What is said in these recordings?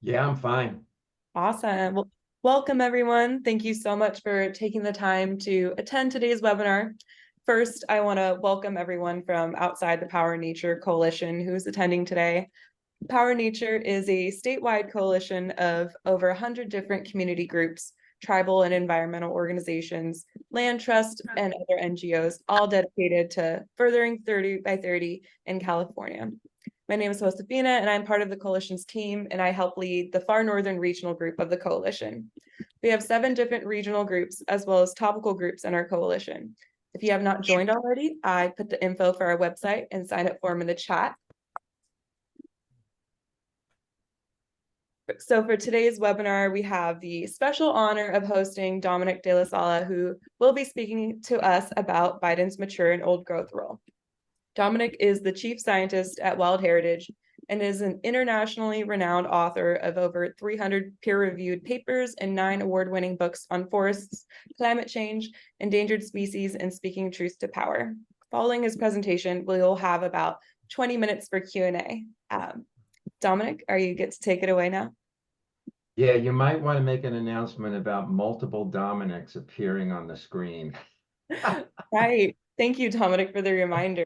Yeah, I'm fine. Awesome. Well, welcome everyone. Thank you so much for taking the time to attend today's webinar. First, I want to welcome everyone from outside the Power Nature Coalition who's attending today. Power Nature is a statewide coalition of over 100 different community groups, tribal and environmental organizations, land trust, and other NGOs, all dedicated to furthering 30 by 30 in California. My name is Josefina, and I'm part of the coalition's team, and I help lead the Far Northern Regional Group of the coalition. We have 7 different regional groups as well as topical groups in our coalition. If you have not joined already, I put the info for our website and sign up form in the chat. So for today's webinar, we have the special honor of hosting Dominick DellaSala, who will be speaking to us about Biden's mature and old growth role. Dominick is the chief scientist at Wild Heritage and is an internationally renowned author of over 300 peer-reviewed papers and 9 award-winning books on forests, climate change, endangered species, and speaking truth to power. Following his presentation, we'll have about 20 minutes for Q&A. Dominick, are you good to take it away now? Yeah, you might want to make an announcement about multiple Dominicks appearing on the screen. Right. Thank you, Dominick, for the reminder.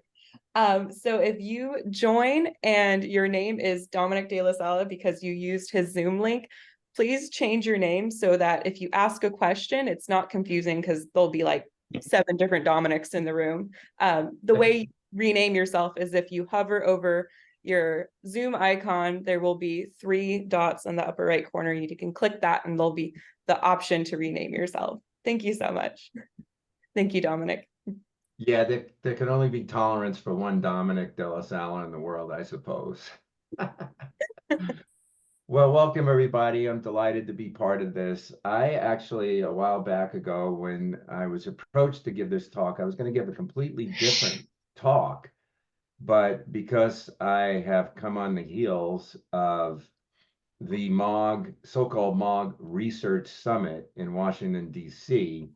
So if you join and your name is Dominick DellaSala because you used his Zoom link, please change your name so that if you ask a question, it's not confusing because there'll be like 7 different Dominicks in the room. The way you rename yourself is if you hover over your Zoom icon, there will be 3 dots in the upper right corner. You can click that and there'll be the option to rename yourself. Thank you so much. Thank you, Dominick. Yeah, there can only be tolerance for one Dominick DellaSala in the world, I suppose. Well, welcome everybody. I'm delighted to be part of this. I actually, a while back ago, when I was approached to give this talk, I was going to give a completely different talk. But because I have come on the heels of the so-called MOG Research Summit in Washington, D.C.,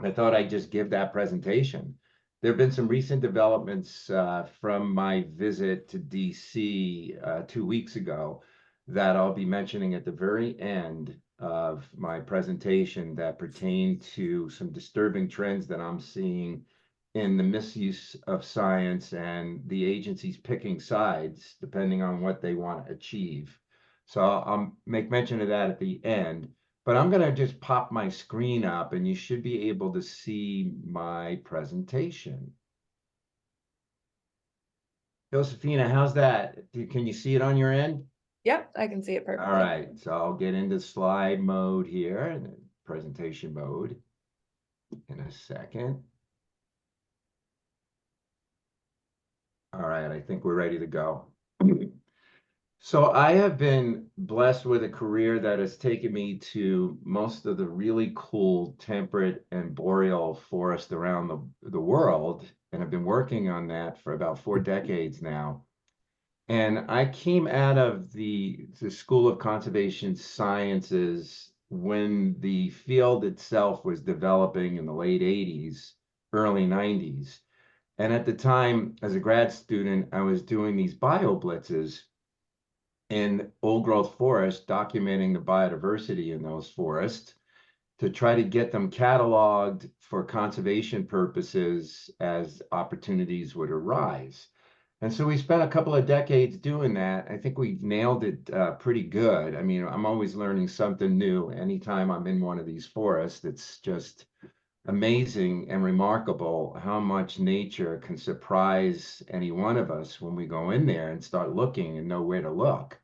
I thought I'd just give that presentation. There have been some recent developments from my visit to DC 2 weeks ago that I'll be mentioning at the very end of my presentation that pertain to some disturbing trends that I'm seeing in the misuse of science and the agencies picking sides depending on what they want to achieve. So I'll make mention of that at the end. But I'm going to just pop my screen up and you should be able to see my presentation. Josephina, how's that? Can you see it on your end? Yep, I can see it All perfectly. right, so I'll get into slide mode here and presentation mode in a second. All right, I think we're ready to go. So I have been blessed with a career that has taken me to most of the really cool temperate and boreal forest around the world, and I've been working on that for about 4 decades now. And I came out of the School of Conservation Sciences when the field itself was developing in the late 80s, early 90s. And at the time, as a grad student, I was doing these bio blitzes in old growth forests, documenting the biodiversity in those forests to try to get them cataloged for conservation purposes as opportunities would arise. And so we spent a couple of decades doing that. I think we nailed it pretty good. I mean, I'm always learning something new. Anytime I'm in one of these forests, it's just amazing and remarkable how much nature can surprise any one of us when we go in there and start looking and know where to look.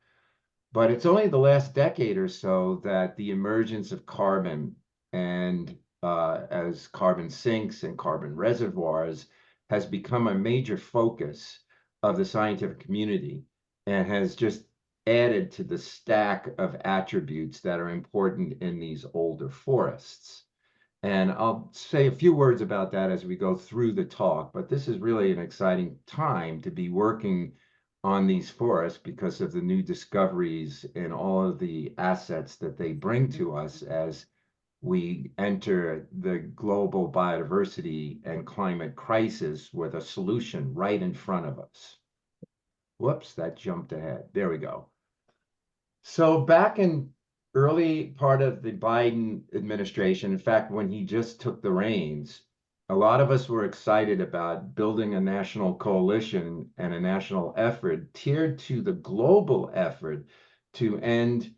But it's only the last decade or so that the emergence of carbon and as carbon sinks and carbon reservoirs has become a major focus of the scientific community and has just added to the stack of attributes that are important in these older forests. And I'll say a few words about that as we go through the talk, but this is really an exciting time to be working on these forests because of the new discoveries and all of the assets that they bring to us as we enter the global biodiversity and climate crisis with a solution right in front of us. Whoops, that jumped ahead. There we go. So back in early part of the Biden administration, in fact, when he just took the reins, a lot of us were excited about building a national coalition and a national effort tiered to the global effort to end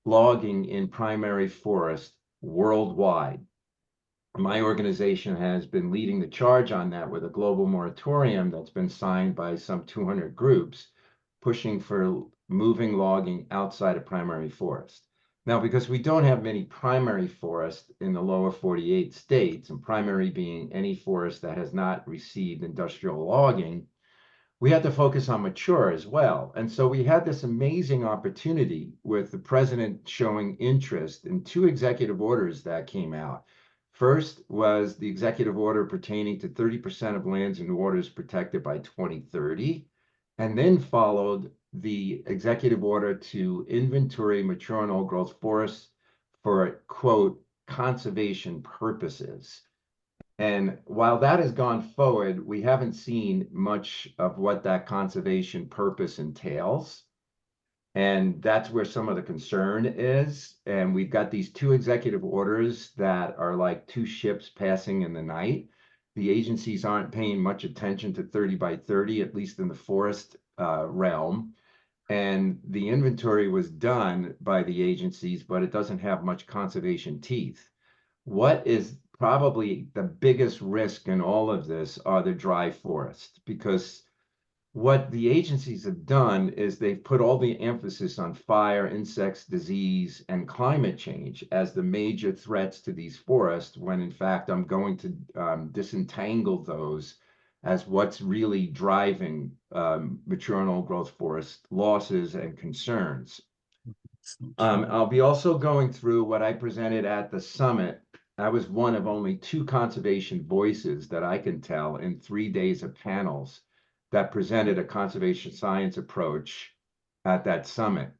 logging in primary forest worldwide. My organization has been leading the charge on that with a global moratorium that's been signed by some 200 groups, pushing for moving logging outside of primary forest. Now, because we don't have many primary forests in the lower 48 states, and primary being any forest that has not received industrial logging, we had to focus on mature as well. And so we had this amazing opportunity with the president showing interest in two executive orders that came out. First was the executive order pertaining to 30% of lands and waters protected by 2030. And then followed the executive order to inventory mature and old growth forests for, quote, conservation purposes. And while that has gone forward, we haven't seen much of what that conservation purpose entails. And that's where some of the concern is. And we've got these two executive orders that are like two ships passing in the night. The agencies aren't paying much attention to 30 by 30, at least in the forest realm. And the inventory was done by the agencies, but it doesn't have much conservation teeth. What is probably the biggest risk in all of this are the dry forests, because what the agencies have done is they've put all the emphasis on fire, insects, disease, and climate change as the major threats to these forests, when in fact I'm going to disentangle those as what's really driving mature and old growth forest losses and concerns. I'll be also going through what I presented at the summit. I was one of only two conservation voices that I can tell in 3 days of panels that presented a conservation science approach at that summit.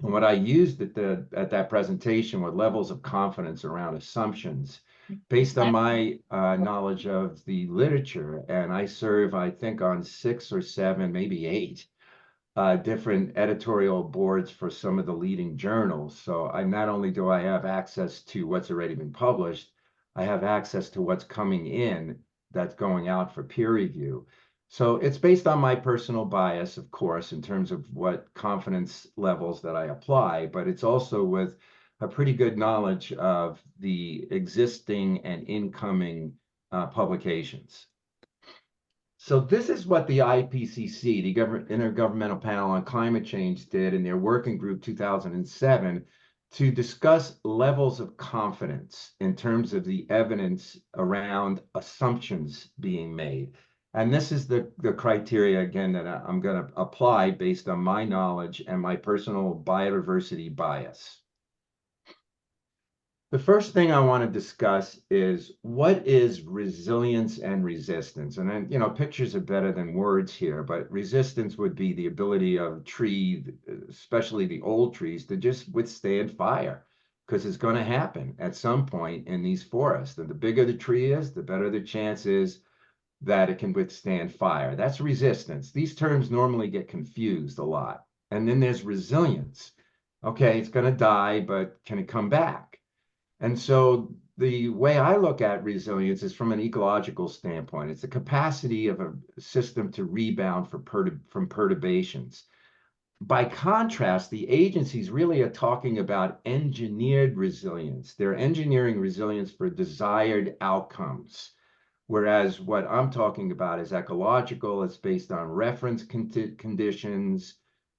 And what I used at that presentation were levels of confidence around assumptions based on my knowledge of the literature. And I serve, I think, on 6 or 7, maybe 8 different editorial boards for some of the leading journals. So I not only do I have access to what's already been published, I have access to what's coming in that's going out for peer review. So it's based on my personal bias, of course, in terms of what confidence levels that I apply, but it's also with a pretty good knowledge of the existing and incoming publications. So this is what the IPCC, the Intergovernmental Panel on Climate Change, did in their working group 2007 to discuss levels of confidence in terms of the evidence around assumptions being made. And this is the criteria, again, that I'm going to apply based on my knowledge and my personal biodiversity bias. The first thing I want to discuss is what is resilience and resistance. And then, pictures are better than words here, but resistance would be the ability of tree, especially the old trees, to just withstand fire, because it's going to happen at some point in these forests. And the bigger the tree is, the better the chance is that it can withstand fire. That's resistance. These terms normally get confused a lot. And then there's resilience. Okay, it's going to die, but can it come back? And so the way I look at resilience is from an ecological standpoint. It's the capacity of a system to rebound from perturbations. By contrast, the agencies really are talking about engineered resilience. They're engineering resilience for desired outcomes. Whereas what I'm talking about is ecological. It's based on reference conditions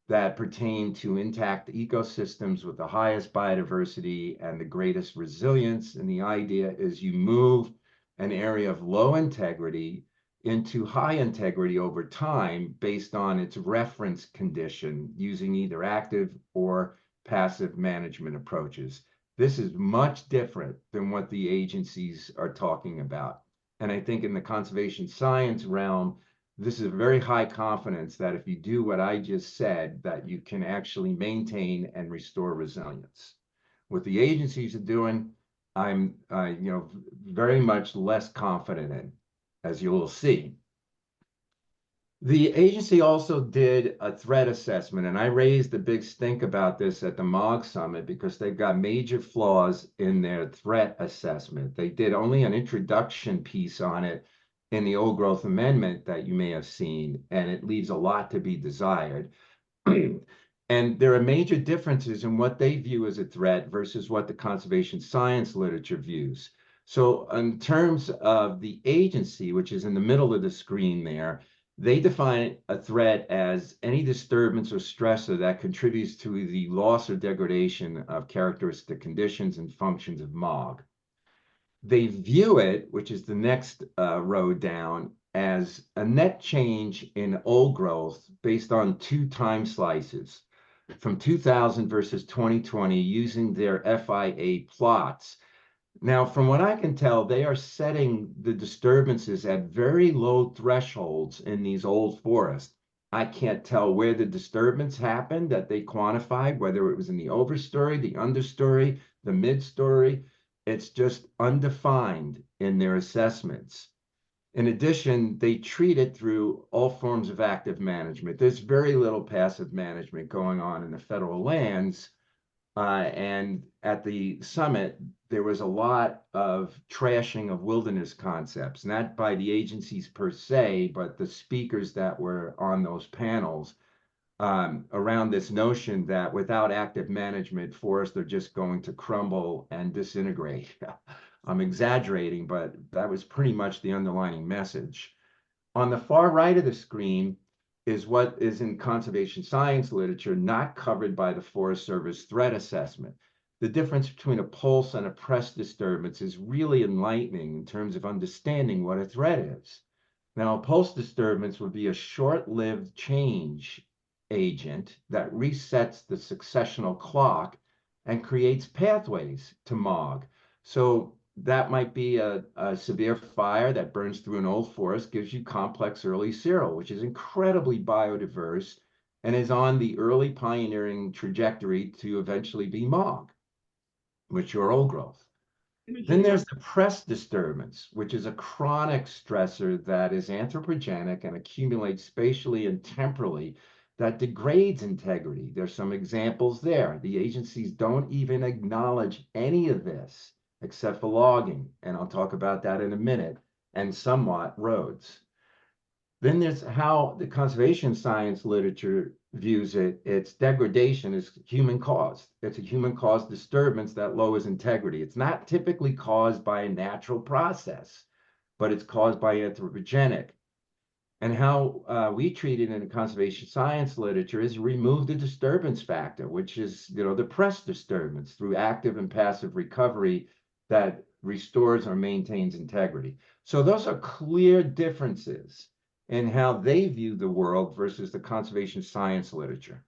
that pertain to intact ecosystems with the highest biodiversity and the greatest resilience. And the idea is you move an area of low integrity into high integrity over time based on its reference condition using either active or passive management approaches. This is much different than what the agencies are talking about. And I think in the conservation science realm, this is a very high confidence that if you do what I just said, that you can actually maintain and restore resilience. What the agencies are doing, I'm very much less confident in, as you will see. The agency also did a threat assessment, and I raised a big stink about this at the MOG Summit because they've got major flaws in their threat assessment. They did only an introduction piece on it in the Old Growth Amendment that you may have seen, and it leaves a lot to be desired. And there are major differences in what they view as a threat versus what the conservation science literature views. So, in terms of the agency, which is in the middle of the screen there, they define a threat as any disturbance or stressor that contributes to the loss or degradation of characteristic conditions and functions of MOG. They view it, which is the next row down, as a net change in old growth based on two time slices from 2000 versus 2020 using their FIA plots. Now, from what I can tell, they are setting the disturbances at very low thresholds in these old forests. I can't tell where the disturbance happened that they quantified, whether it was in the overstory, the understory, the midstory. It's just undefined in their assessments. In addition, they treat it through all forms of active management. There's very little passive management going on in the federal lands. And at the summit, there was a lot of trashing of wilderness concepts, not by the agencies per se, but the speakers that were on those panels around this notion that without active management, forests are just going to crumble and disintegrate. I'm exaggerating, but that was pretty much the underlying message. On the far right of the screen is what is in conservation science literature not covered by the Forest Service threat assessment. The difference between a pulse and a press disturbance is really enlightening in terms of understanding what a threat is. Now, a pulse disturbance would be a short-lived change agent that resets the successional clock and creates pathways to MOG. So that might be a severe fire that burns through an old forest, gives you complex early cereal, which is incredibly biodiverse and is on the early pioneering trajectory to eventually be MOG, mature old growth. Then there's the press disturbance, which is a chronic stressor that is anthropogenic and accumulates spatially and temporally that degrades integrity. There's some examples there. The agencies don't even acknowledge any of this except for logging, and I'll talk about that in a minute, and somewhat roads. Then there's how the conservation science literature views it. Its degradation is human caused. It's a human caused disturbance that lowers integrity. It's not typically caused by a natural process, but it's caused by anthropogenic. And how we treat it in the conservation science literature is remove the disturbance factor, which is, the press disturbance through active and passive recovery that restores or maintains integrity. So those are clear differences in how they view the world versus the conservation science literature.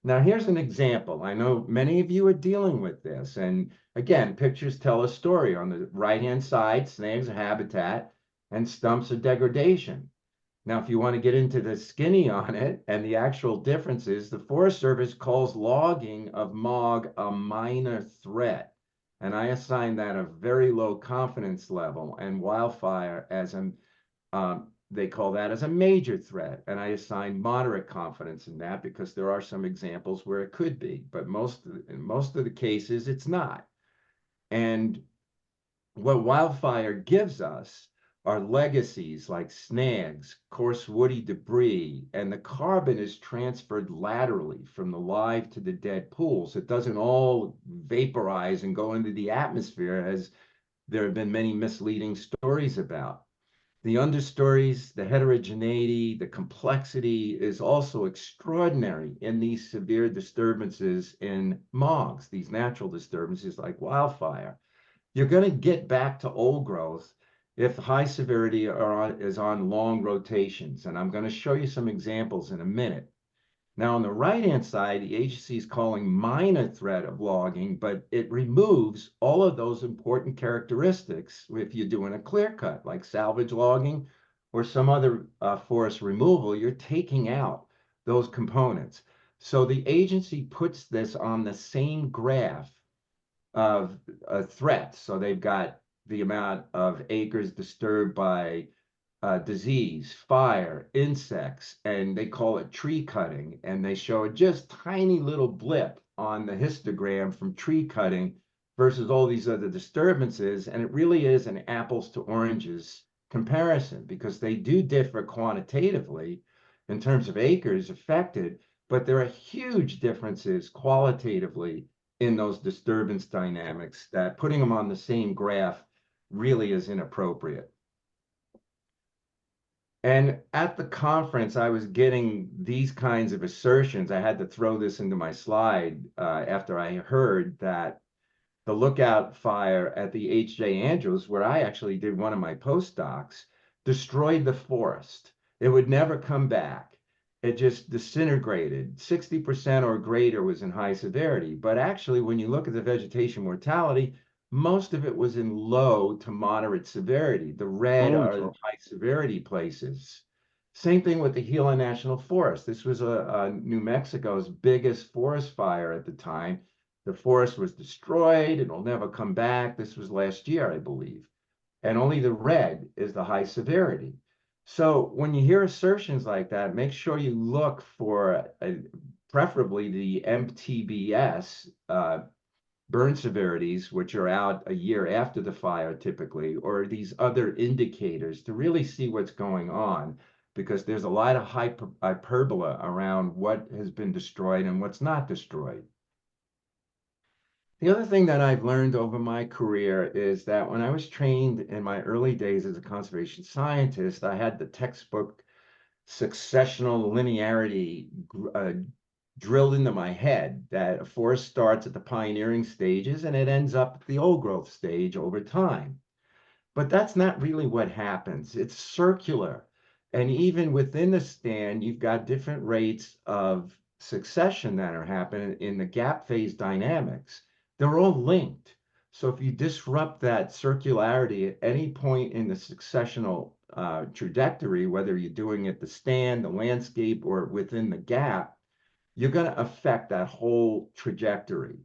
Now, here's an example. I know many of you are dealing with this. And again, pictures tell a story. On the right-hand side, snags are habitat and stumps are degradation. Now, if you want to get into the skinny on it and the actual differences, the Forest Service calls logging of MOG a minor threat. And I assign that a very low confidence level, and wildfire as they call that as a major threat. And I assign moderate confidence in that because there are some examples where it could be, but in most of the cases, it's not. And what wildfire gives us are legacies like snags, coarse woody debris, and the carbon is transferred laterally from the live to the dead pools. It doesn't all vaporize and go into the atmosphere, as there have been many misleading stories about. The understories, the heterogeneity, the complexity is also extraordinary in these severe disturbances in MOGs, these natural disturbances like wildfire. You're going to get back to old growth if high severity is on long rotations. And I'm going to show you some examples in a minute. Now, on the right-hand side, the agency is calling minor threat of logging, but it removes all of those important characteristics if you're doing a clear cut, like salvage logging or some other forest removal, you're taking out those components. So the agency puts this on the same graph of a threat. So they've got the amount of acres disturbed by disease, fire, insects, and they call it tree cutting. And they show a just tiny little blip on the histogram from tree cutting versus all these other disturbances. And it really is an apples to oranges comparison because they do differ quantitatively in terms of acres affected, but there are huge differences qualitatively in those disturbance dynamics that putting them on the same graph really is inappropriate. And at the conference, I was getting these kinds of assertions. I had to throw this into my slide after I heard that the Lookout fire at the H.J. Andrews, where I actually did one of my postdocs, destroyed the forest. It would never come back. It just disintegrated. 60% or greater was in high severity. But actually, when you look at the vegetation mortality, most of it was in low to moderate severity. The red Holy are the cow. high severity places. Same thing with the Gila National Forest. This was New Mexico's biggest forest fire at the time. The forest was destroyed. It'll never come back. This was last year, I believe. And only the red is the high severity. So when you hear assertions like that, make sure you look for preferably the MTBS burn severities, which are out a year after the fire typically, or these other indicators to really see what's going on, because there's a lot of hyperbole around what has been destroyed and what's not destroyed. The other thing that I've learned over my career is that when I was trained in my early days as a conservation scientist, I had the textbook successional linearity drilled into my head that a forest starts at the pioneering stages and it ends up at the old growth stage over time. But that's not really what happens. It's circular. And even within the stand, you've got different rates of succession that are happening in the gap phase dynamics. They're all linked. So if you disrupt that circularity at any point in the successional trajectory, whether you're doing it the stand, the landscape, or within the gap, you're going to affect that whole trajectory.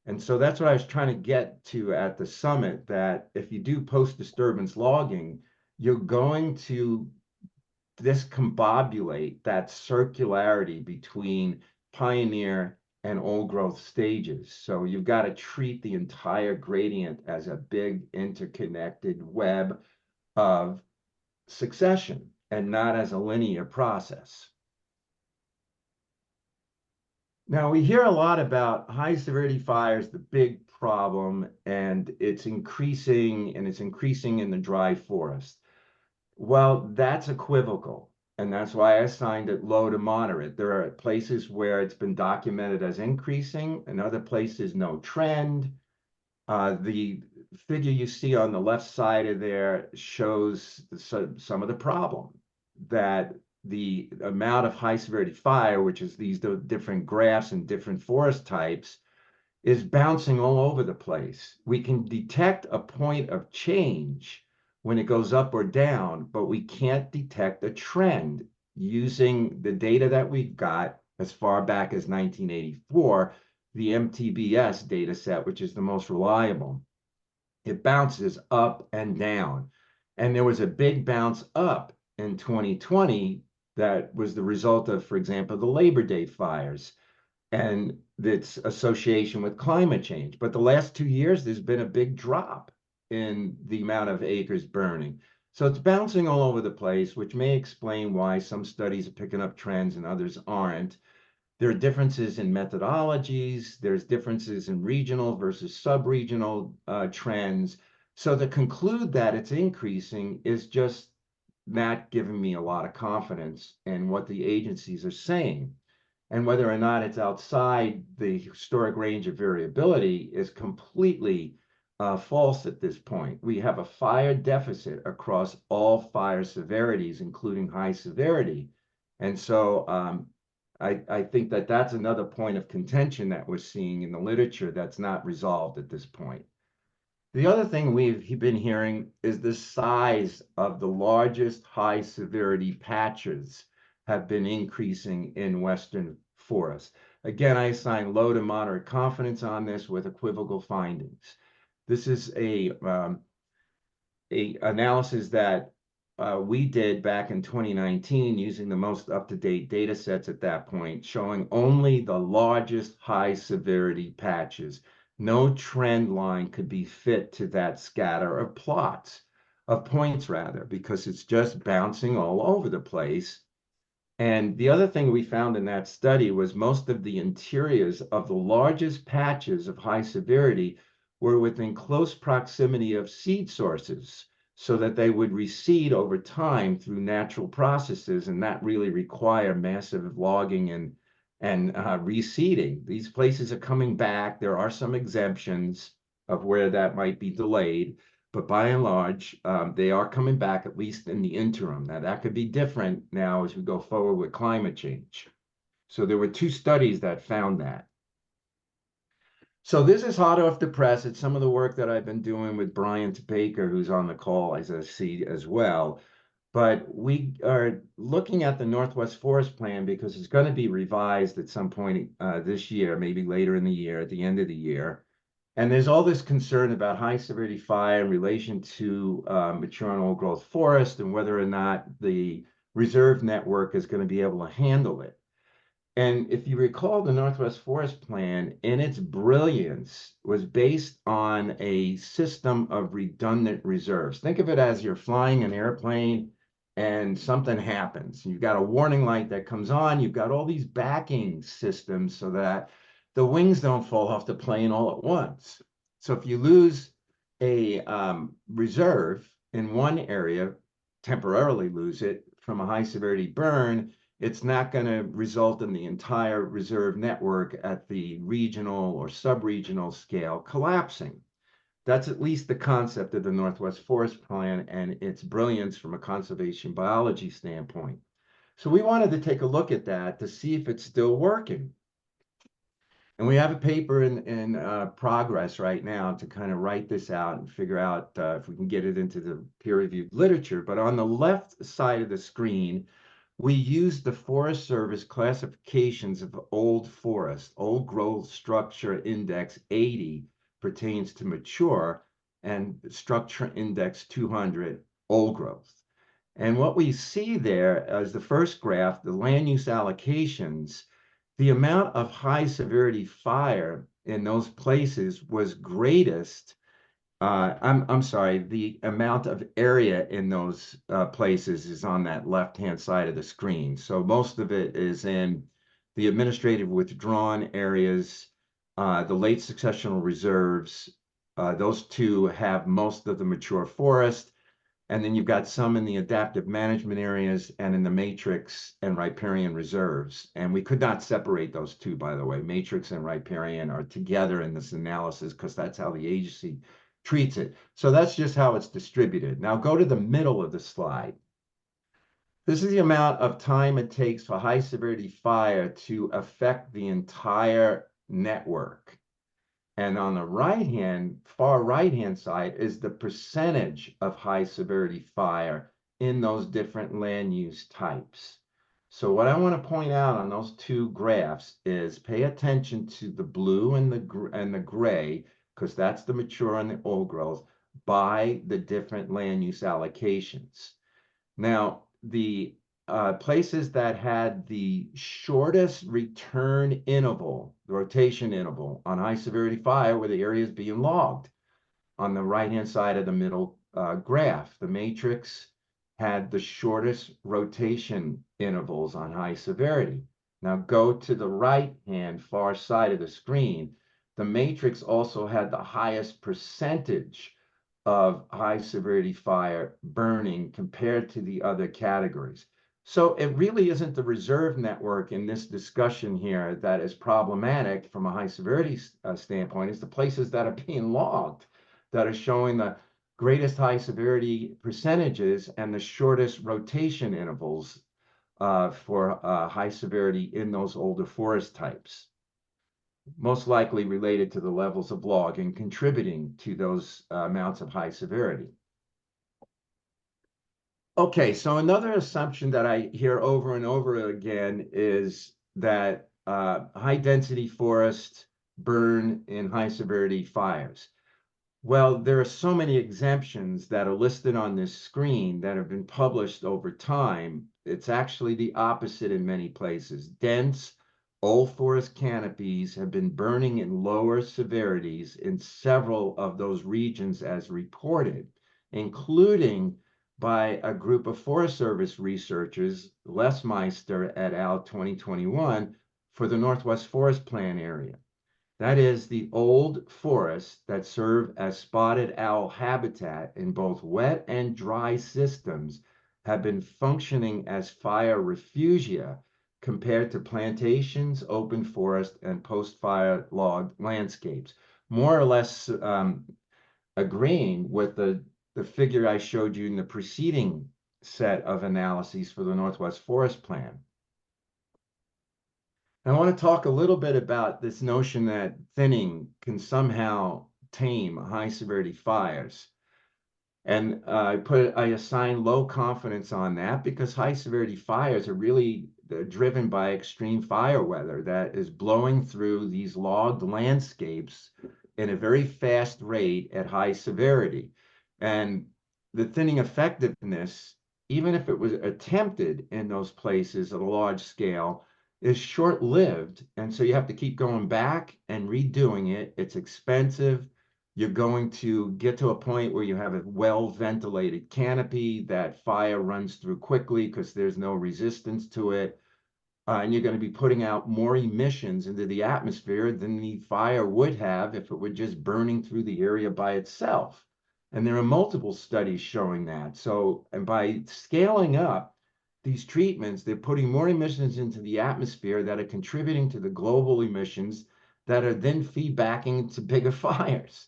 And so that's what I was trying to get to at the summit, that if you do post-disturbance logging, you're going to discombobulate that circularity between pioneer and old growth stages. So you've got to treat the entire gradient as a big interconnected web of succession and not as a linear process. Now, we hear a lot about high severity fires, the big problem, and it's increasing in the dry forest. Well, that's equivocal, and that's why I assigned it low to moderate. There are places where it's been documented as increasing, and other places no trend. The figure you see on the left side of there shows some of the problem, that the amount of high severity fire, which is these different graphs and different forest types, is bouncing all over the place. We can detect a point of change when it goes up or down, but we can't detect a trend using the data that we've got as far back as 1984, the MTBS data set, which is the most reliable. It bounces up and down. And there was a big bounce up in 2020 that was the result of, for example, the Labor Day fires and its association with climate change. But the last 2 years, there's been a big drop in the amount of acres burning. So it's bouncing all over the place, which may explain why some studies are picking up trends and others aren't. There are differences in methodologies. There's differences in regional versus sub-regional trends. So to conclude that it's increasing is just not giving me a lot of confidence in what the agencies are saying. And whether or not it's outside the historic range of variability is completely false at this point. We have a fire deficit across all fire severities, including high severity. And so I think that that's another point of contention that we're seeing in the literature that's not resolved at this point. The other thing we've been hearing is the size of the largest high severity patches have been increasing in Western forests. Again, I assign low to moderate confidence on this with equivocal findings. This is a analysis that we did back in 2019 using the most up-to-date data sets at that point, showing only the largest high severity patches. No trend line could be fit to that scatter of plots, of points rather, because it's just bouncing all over the place. And the other thing we found in that study was most of the interiors of the largest patches of high severity were within close proximity of seed sources so that they would recede over time through natural processes and not really require massive logging and reseeding. These places are coming back. There are some exemptions of where that might be delayed, but by and large, they are coming back, at least in the interim. Now, that could be different now as we go forward with climate change. So there were two studies that found that. So this is hot off the press. It's some of the work that I've been doing with Brian Baker, who's on the call, as I see as well. But we are looking at the Northwest Forest Plan because it's going to be revised at some point this year, maybe later in the year, at the end of the year. And there's all this concern about high severity fire in relation to mature and old growth forest and whether or not the reserve network is going to be able to handle it. And if you recall, the Northwest Forest Plan, in its brilliance, was based on a system of redundant reserves. Think of it as you're flying an airplane and something happens. You've got a warning light that comes on. You've got all these backing systems so that the wings don't fall off the plane all at once. So if you lose a reserve in one area, temporarily lose it from a high severity burn, it's not going to result in the entire reserve network at the regional or sub-regional scale collapsing. That's at least the concept of the Northwest Forest Plan and its brilliance from a conservation biology standpoint. So we wanted to take a look at that to see if it's still working. And we have a paper in progress right now to kind of write this out and figure out if we can get it into the peer-reviewed literature. But on the left side of the screen, we use the Forest Service classifications of old forest. Old growth structure index 80 pertains to mature, and structure index 200, old growth. And what we see there as the first graph, the land use allocations, the amount of high severity fire in those places was greatest. I'm sorry, the amount of area in those places is on that left-hand side of the screen. So most of it is in the administrative withdrawn areas, the late successional reserves. Those two have most of the mature forest. And then you've got some in the adaptive management areas and in the matrix and riparian reserves. And we could not separate those two, by the way. Matrix and riparian are together in this analysis because that's how the agency treats it. So that's just how it's distributed. Now go to the middle of the slide. This is the amount of time it takes for high severity fire to affect the entire network. And on the far right-hand side is the percentage of high severity fire in those different land use types. So what I want to point out on those two graphs is pay attention to the blue and the gray, because that's the mature and the old growth, by the different land use allocations. Now, the places that had the shortest return interval, the rotation interval on high severity fire were the areas being logged. On the right-hand side of the middle graph, the matrix had the shortest rotation intervals on high severity. Now go to the right-hand far side of the screen. The matrix also had the highest percentage of high severity fire burning compared to the other categories. So it really isn't the reserve network in this discussion here that is problematic from a high severity standpoint. It's the places that are being logged that are showing the greatest high severity percentages and the shortest rotation intervals for high severity in those older forest types, most likely related to the levels of logging contributing to those amounts of high severity. Okay, so another assumption that I hear over and over again is that high density forests burn in high severity fires. Well, there are so many exemptions that are listed on this screen that have been published over time. It's actually the opposite in many places. Dense, old forest canopies have been burning in lower severities in several of those regions as reported, including by a group of Forest Service researchers, Lesmeister et al. 2021, for the Northwest Forest Plan area. That is, the old forests that serve as spotted owl habitat in both wet and dry systems have been functioning as fire refugia compared to plantations, open forest, and post-fire log landscapes. More or less agreeing with the figure I showed you in the preceding set of analyses for the Northwest Forest Plan. I want to talk a little bit about this notion that thinning can somehow tame high severity fires. And I assign low confidence on that because high severity fires are really driven by extreme fire weather that is blowing through these logged landscapes in a very fast rate at high severity. And the thinning effectiveness, even if it was attempted in those places at a large scale, is short-lived. And so you have to keep going back and redoing it. It's expensive. You're going to get to a point where you have a well-ventilated canopy that fire runs through quickly because there's no resistance to it. And you're going to be putting out more emissions into the atmosphere than the fire would have if it were just burning through the area by itself. And there are multiple studies showing that. So, and by scaling up these treatments, they're putting more emissions into the atmosphere that are contributing to the global emissions that are then feedbacking into bigger fires.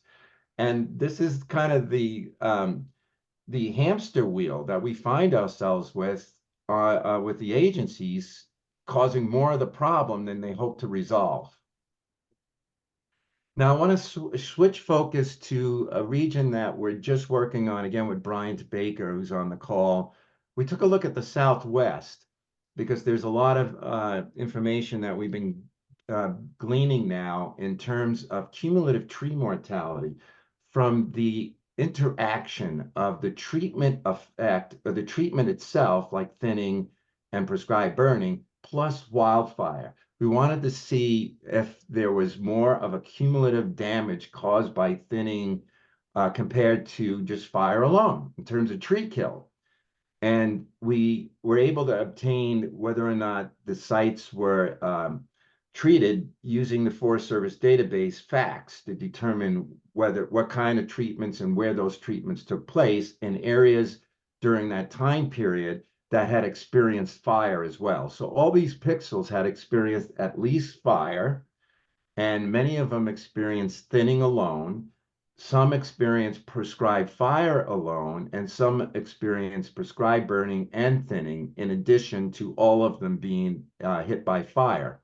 And this is kind of the hamster wheel that we find ourselves with the agencies causing more of the problem than they hope to resolve. Now, I want to switch focus to a region that we're just working on, again, with Bryant Baker, who's on the call. We took a look at the Southwest because there's a lot of information that we've been gleaning now in terms of cumulative tree mortality from the interaction of the treatment effect or the treatment itself, like thinning and prescribed burning, plus wildfire. We wanted to see if there was more of a cumulative damage caused by thinning compared to just fire alone in terms of tree kill. And we were able to obtain whether or not the sites were treated using the Forest Service database facts to determine what kind of treatments and where those treatments took place in areas during that time period that had experienced fire as well. So all these pixels had experienced at least fire, and many of them experienced thinning alone. Some experienced prescribed fire alone, and some experienced prescribed burning and thinning, in addition to all of them being hit by fire.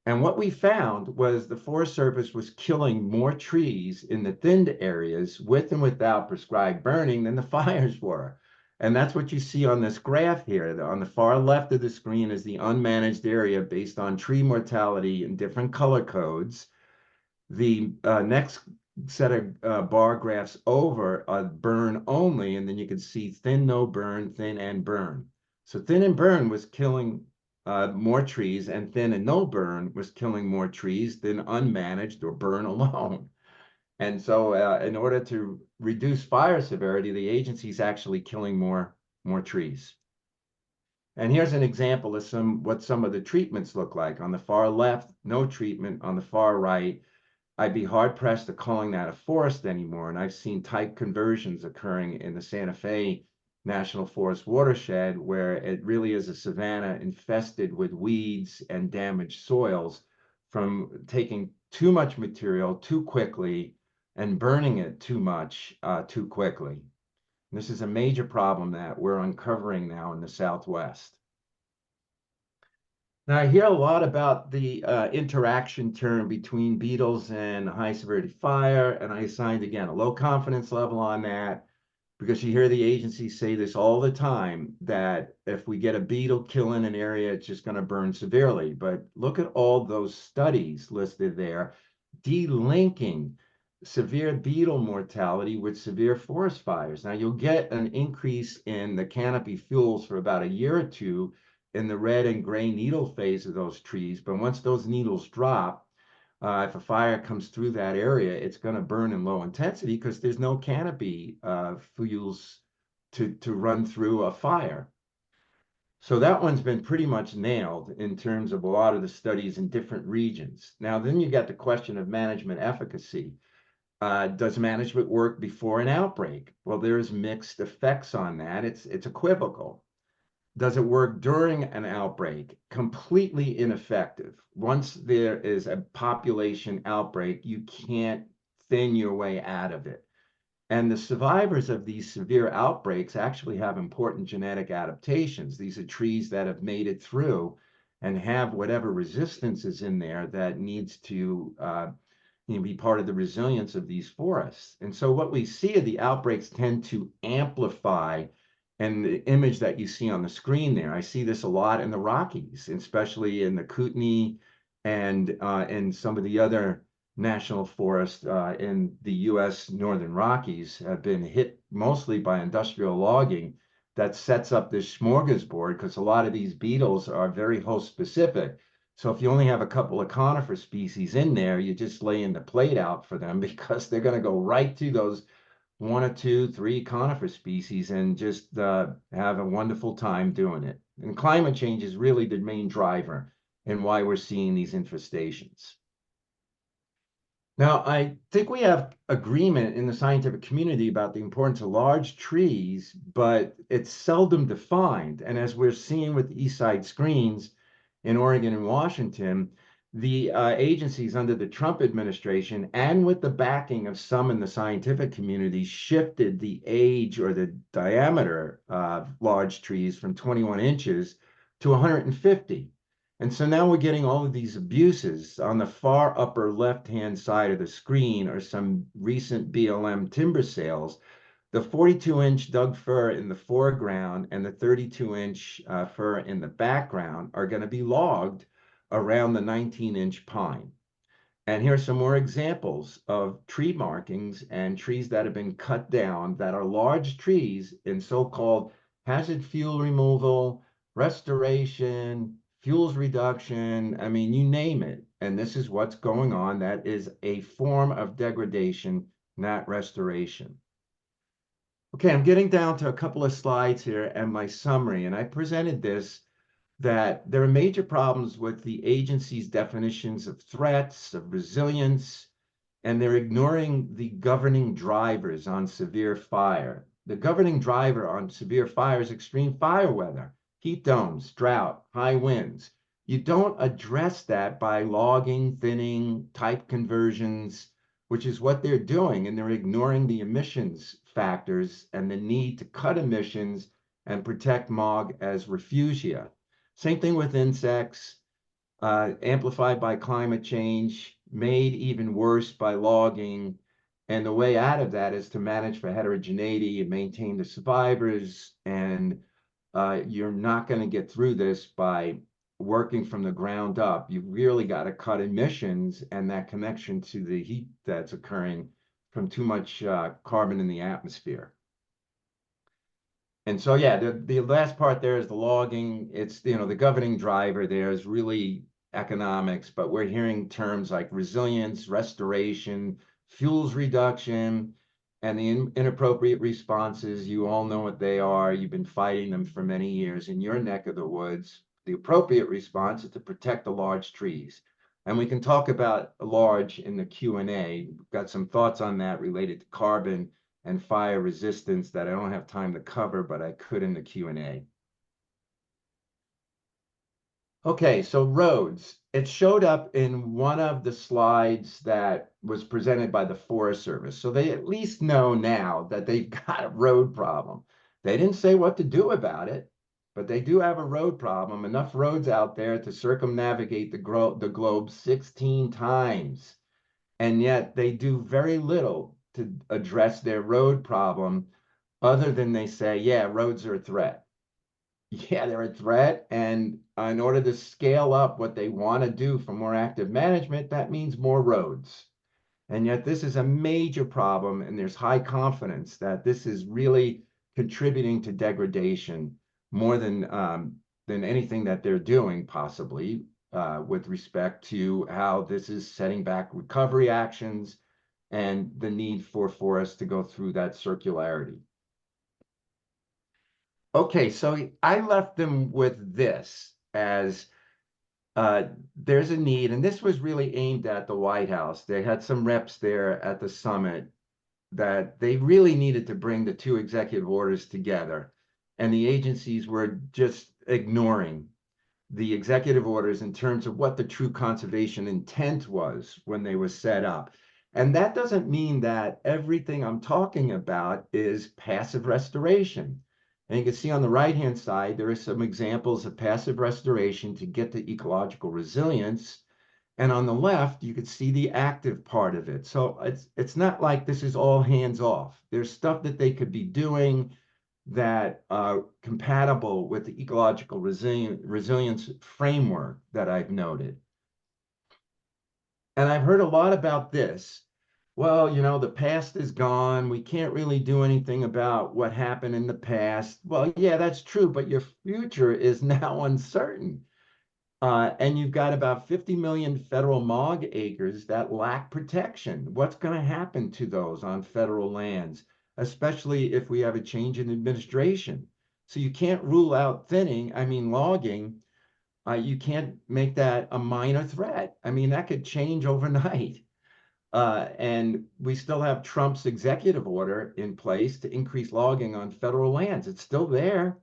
And what we found was the Forest Service was killing more trees in the thinned areas with and without prescribed burning than the fires were. And that's what you see on this graph here. On the far left of the screen is the unmanaged area based on tree mortality in different color codes. The next set of bar graphs over are burn only, and then you can see thin, no burn, thin, and burn. So thin and burn was killing more trees, and thin and no burn was killing more trees than unmanaged or burn alone. And so in order to reduce fire severity, the agency's actually killing more trees. And here's an example of what some of the treatments look like. On the far left, no treatment. On the far right, I'd be hard pressed to calling that a forest anymore. And I've seen type conversions occurring in the Santa Fe National Forest watershed, where it really is a savanna infested with weeds and damaged soils from taking too much material too quickly and burning it too much too quickly. This is a major problem that we're uncovering now in the Southwest. Now, I hear a lot about the interaction term between beetles and high severity fire, and I assigned, again, a low confidence level on that because you hear the agencies say this all the time, that if we get a beetle killing an area, it's just going to burn severely. But look at all those studies listed there, delinking severe beetle mortality with severe forest fires. Now, you'll get an increase in the canopy fuels for about a year or two in the red and gray needle phase of those trees. But once those needles drop, if a fire comes through that area, it's going to burn in low intensity because there's no canopy fuels to run through a fire. So that one's been pretty much nailed in terms of a lot of the studies in different regions. Now, then you got the question of management efficacy. Does management work before an outbreak? Well, there's mixed effects on that. It's equivocal. Does it work during an outbreak? Completely ineffective. Once there is a population outbreak, you can't thin your way out of it. And the survivors of these severe outbreaks actually have important genetic adaptations. These are trees that have made it through and have whatever resistance is in there that needs to be part of the resilience of these forests. And so what we see are the outbreaks tend to amplify, and the image that you see on the screen there, I see this a lot in the Rockies, especially in the Kootenai and in some of the other national forests in the US Northern Rockies have been hit mostly by industrial logging that sets up this smorgasbord because a lot of these beetles are very host specific. So if you only have a couple of conifer species in there, you just laying the plate out for them because they're going to go right to those one or two, three conifer species and just have a wonderful time doing it. And climate change is really the main driver in why we're seeing these infestations. Now, I think we have agreement in the scientific community about the importance of large trees, but it's seldom defined. And as we're seeing with the East Side screens in Oregon and Washington, the agencies under the Trump administration and with the backing of some in the scientific community shifted the age or the diameter of large trees from 21 inches to 150. And so now we're getting all of these abuses. On the far upper left-hand side of the screen are some recent BLM timber sales. The 42-inch Doug fir in the foreground and the 32-inch fir in the background are going to be logged around the 19-inch pine. And here are some more examples of tree markings and trees that have been cut down that are large trees in so-called hazard fuel removal, restoration, fuels reduction. I mean, you name it. And this is what's going on. That is a form of degradation, not restoration. Okay, I'm getting down to a couple of slides here and my summary. And I presented this that there are major problems with the agency's definitions of threats, of resilience, and they're ignoring the governing drivers on severe fire. The governing driver on severe fire is extreme fire weather, heat domes, drought, high winds. You don't address that by logging, thinning, type conversions, which is what they're doing, and they're ignoring the emissions factors and the need to cut emissions and protect MOG as refugia. Same thing with insects, amplified by climate change, made even worse by logging. And the way out of that is to manage for heterogeneity and maintain the survivors. And you're not going to get through this by working from the ground up. You've really got to cut emissions and that connection to the heat that's occurring from too much carbon in the atmosphere. And so, yeah, the last part there is the logging. It's, the governing driver there is really economics, but we're hearing terms like resilience, restoration, fuels reduction, and the inappropriate responses. You all know what they are. You've been fighting them for many years in your neck of the woods. The appropriate response is to protect the large trees. And we can talk about large in the Q&A. We've got some thoughts on that related to carbon and fire resistance that I don't have time to cover, but I could in the Q&A. Okay, so roads. It showed up in one of the slides that was presented by the Forest Service. So they at least know now that they've got a road problem. They didn't say what to do about it, but they do have a road problem. Enough roads out there to circumnavigate the globe 16 times. And yet they do very little to address their road problem other than they say, yeah, roads are a threat. Yeah, they're a threat. And in order to scale up what they want to do for more active management, that means more roads. And yet this is a major problem, and there's high confidence that this is really contributing to degradation more than anything that they're doing, possibly, with respect to how this is setting back recovery actions and the need for us to go through that circularity. Okay, so I left them with this as there's a need, and this was really aimed at the White House. They had some reps there at the summit that they really needed to bring the two executive orders together, and the agencies were just ignoring the executive orders in terms of what the true conservation intent was when they were set up. And that doesn't mean that everything I'm talking about is passive restoration. And you can see on the right-hand side, there are some examples of passive restoration to get to ecological resilience. And on the left, you can see the active part of it. So it's not like this is all hands off. There's stuff that they could be doing that are compatible with the ecological resilience framework that I've noted. And I've heard a lot about this. Well, you know, the past is gone. We can't really do anything about what happened in the past. Well, yeah, that's true, but your future is now uncertain. And you've got about 50 million federal MOG acres that lack protection. What's going to happen to those on federal lands, especially if we have a change in administration? So you can't rule out thinning, I mean, logging. You can't make that a minor threat. I mean, that could change overnight. And we still have Trump's executive order in place to increase logging on federal lands. It's still there.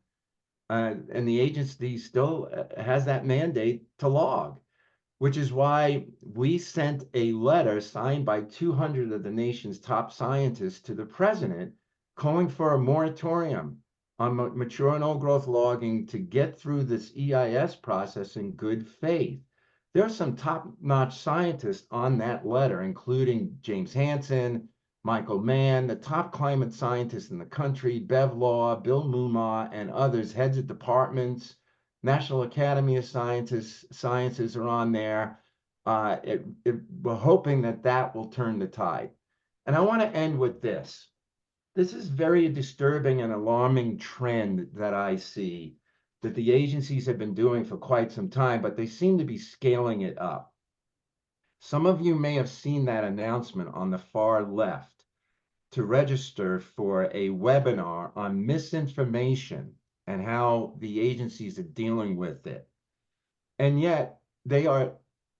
And the agency still has that mandate to log, which is why we sent a letter signed by 200 of the nation's top scientists to the president calling for a moratorium on mature and old growth logging to get through this EIS process in good faith. There are some top-notch scientists on that letter, including James Hansen, Michael Mann, the top climate scientists in the country, Bev Law, Bill Mumma, and others, heads of departments, National Academy of Sciences are on there. We're hoping that that will turn the tide. And I want to end with this. This is very disturbing and alarming trend that I see that the agencies have been doing for quite some time, but they seem to be scaling it up. Some of you may have seen that announcement on the far left to register for a webinar on misinformation and how the agencies are dealing with it. And yet they are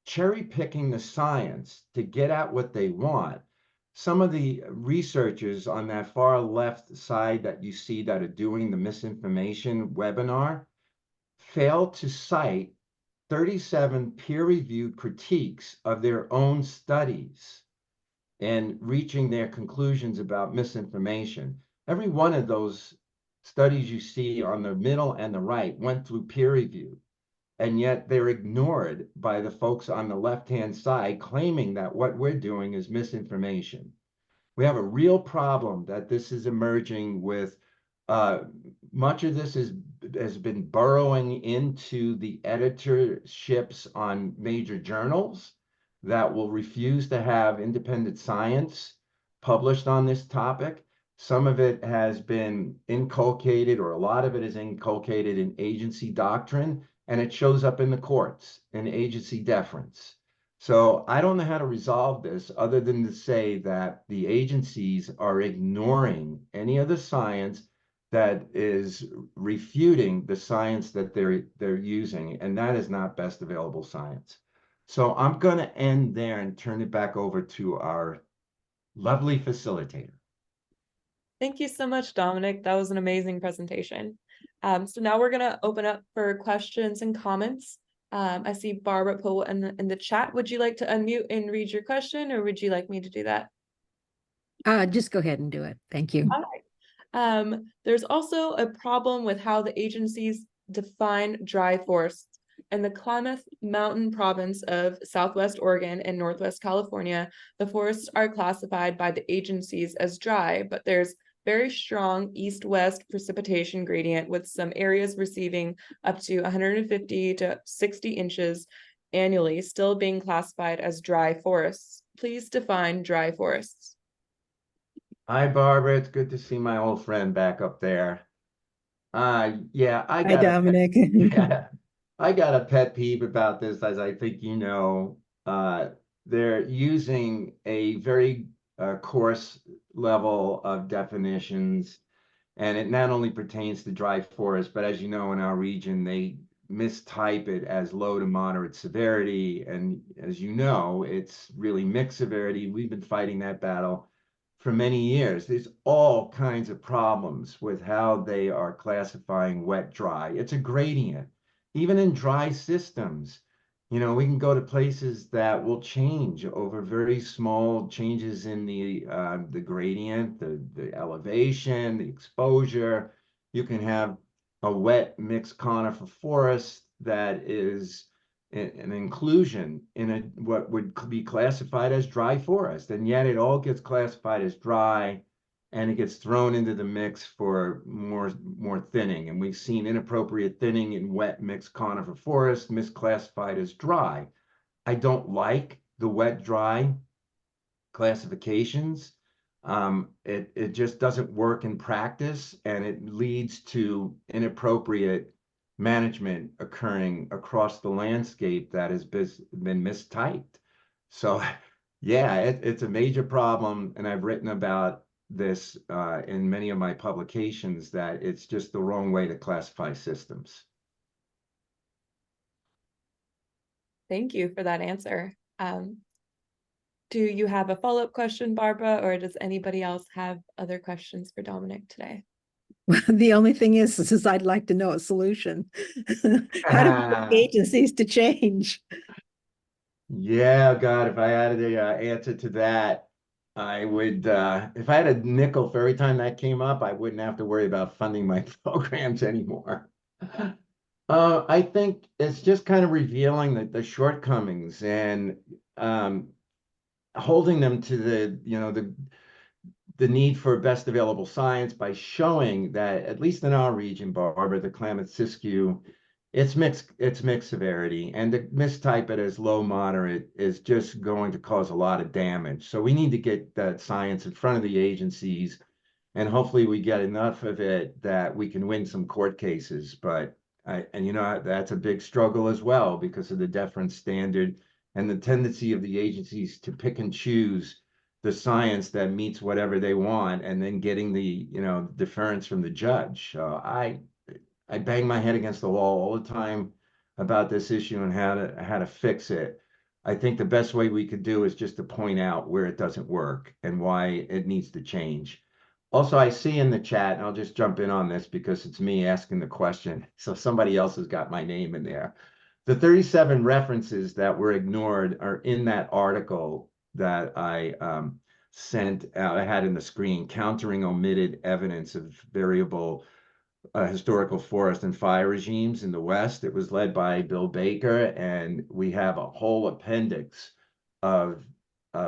cherry picking the science to get at what they want. Some of the researchers on that far left side that you see that are doing the misinformation webinar fail to cite 37 peer-reviewed critiques of their own studies and reaching their conclusions about misinformation. Every one of those studies you see on the middle and the right went through peer review, and yet they're ignored by the folks on the left-hand side claiming that what we're doing is misinformation. We have a real problem that this is emerging with. Much of this has been burrowing into the editorships on major journals that will refuse to have independent science published on this topic. Some of it has been inculcated, or a lot of it is inculcated in agency doctrine, and it shows up in the courts in agency deference. So I don't know how to resolve this other than to say that the agencies are ignoring any of the science that is refuting the science that they're using, and that is not best available science. So I'm going to end there and turn it back over to our lovely facilitator. Thank you so much, Dominic. That was an amazing presentation. So now we're going to open up for questions and comments. I see Barbara put in the chat. Would you like to unmute and read your question, or would you like me to do that? Just go ahead and do it. Thank you. All right. There's also a problem with how the agencies define dry forests. In the Klamath Mountain province of Southwest Oregon and Northwest California, the forests are classified by the agencies as dry, but there's very strong east-west precipitation gradient, with some areas receiving up to 150 to 60 inches annually, still being classified as dry forests. please define dry forests. Hi, Barbara. It's good to see my old friend back up there. Yeah, Hi, Dominic. yeah, I got a pet peeve about this, as I think you know. Uh, they're using a very coarse level of definitions, and it not only pertains to dry forest, but as you know, in our region, they mistype it as low to moderate severity. And as you know, it's really mixed severity. We've been fighting that battle for many years. There's all kinds of problems with how they are classifying wet, dry. It's a gradient. Even in dry systems, you know, we can go to places that will change over very small changes in the gradient, the elevation, the exposure. You can have a wet mixed conifer forest that is an inclusion in what would be classified as dry forest, and yet it all gets classified as dry, and it gets thrown into the mix for more thinning. And we've seen inappropriate thinning in wet mixed conifer forest misclassified as dry. I don't like the wet dry classifications. It just doesn't work in practice, and it leads to inappropriate management occurring across the landscape that has been mistyped. So, yeah, it's a major problem, and I've written about this in many of my publications, that it's just the wrong way to classify systems. Thank you for that answer. Do you have a follow-up question, Barbara, or does anybody else have other questions for Dominic today? Well, the only thing is I'd like to know a solution. How do we get agencies to change? Yeah, God, if I had the answer to that, I would, if I had a nickel for every time that came up, I wouldn't have to worry about funding my programs anymore. I think it's just kind of revealing the shortcomings, and holding them to the need for best available science by showing that, at least in our region, Barbara, the Klamath-Siskiyou, it's mixed severity, and to mistype it as low moderate is just going to cause a lot of damage. So we need to get that science in front of the agencies, and hopefully we get enough of it that we can win some court cases. But and you know, that's a big struggle as well, because of the deference standard and the tendency of the agencies to pick and choose the science that meets whatever they want, and then getting the, you know, deference from the judge. So I bang my head against the wall all the time about this issue and how to fix it. I think the best way we could do is just to point out where it doesn't work and why it needs to change. Also, I see in the chat, and I'll just jump in on this because it's me asking the question, so somebody else has got my name in there. The 37 references that were ignored are in that article that I sent out. I had in the screen, Countering Omitted Evidence of Variable Historical Forest and Fire Regimes in the West. It was led by Bill Baker, and we have a whole appendix of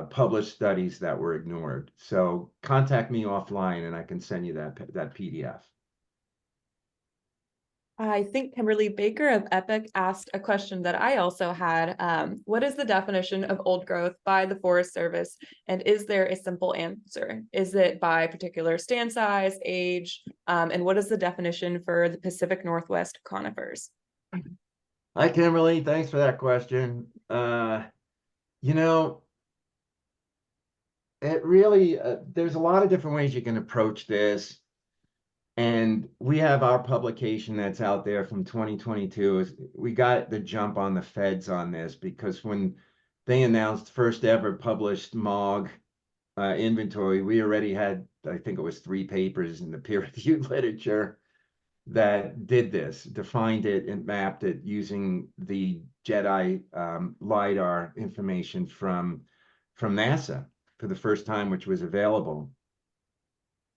published studies that were ignored. So contact me offline, and I can send you that PDF. I think Kimberly Baker of Epic asked a question that I also had. What is the definition of old growth by the Forest Service? And is there a simple answer? Is it by particular stand size, age? And what is the definition for the Pacific Northwest conifers? Hi, Kimberly. Thanks for that question. You know, it really, there's a lot of different ways you can approach this. And we have our publication that's out there from 2022. We got the jump on the feds on this, because when they announced first ever published MOG inventory, we already had, I think it was 3 papers in the peer-reviewed literature that did this, defined it and mapped it using the JEDI LiDAR information from NASA for the first time, which was available.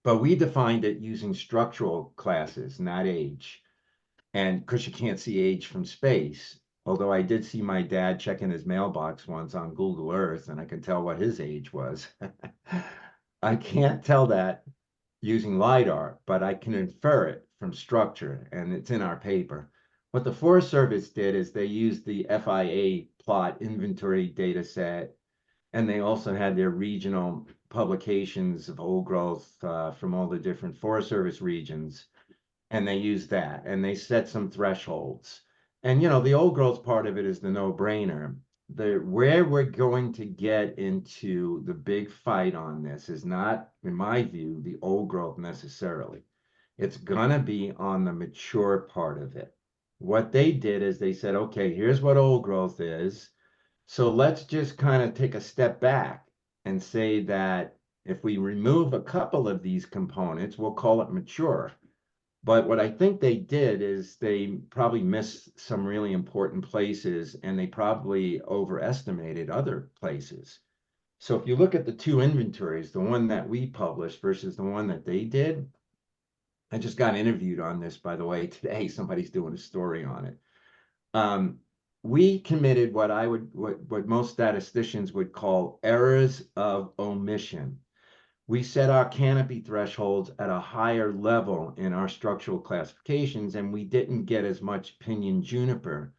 But we defined it using structural classes, not age. And because you can't see age from space, although I did see my dad checking his mailbox once on Google Earth, and I can tell what his age was. I can't tell that using LiDAR, but I can infer it from structure, and it's in our paper. What the Forest Service did is they used the FIA plot inventory data set And they also had their regional publications of old growth from all the different Forest Service regions. And they used that and they set some thresholds. And the old growth part of it is the no-brainer. Where we're going to get into the big fight on this is not, in my view, the old growth necessarily. It's gonna be on the mature part of it. What they did is they said, okay, here's what old growth is. So let's just kind of take a step back and say that if we remove a couple of these components, we'll call it mature. But what I think they did is they probably missed some really important places and they probably overestimated other places. So if you look at the two inventories, the one that we published versus the one that they did, I just got interviewed on this, by the way, today. Somebody's doing a story on it. We committed what most statisticians would call errors of omission. We set our canopy thresholds at a higher level in our structural classifications, and we didn't get as much pinyon juniper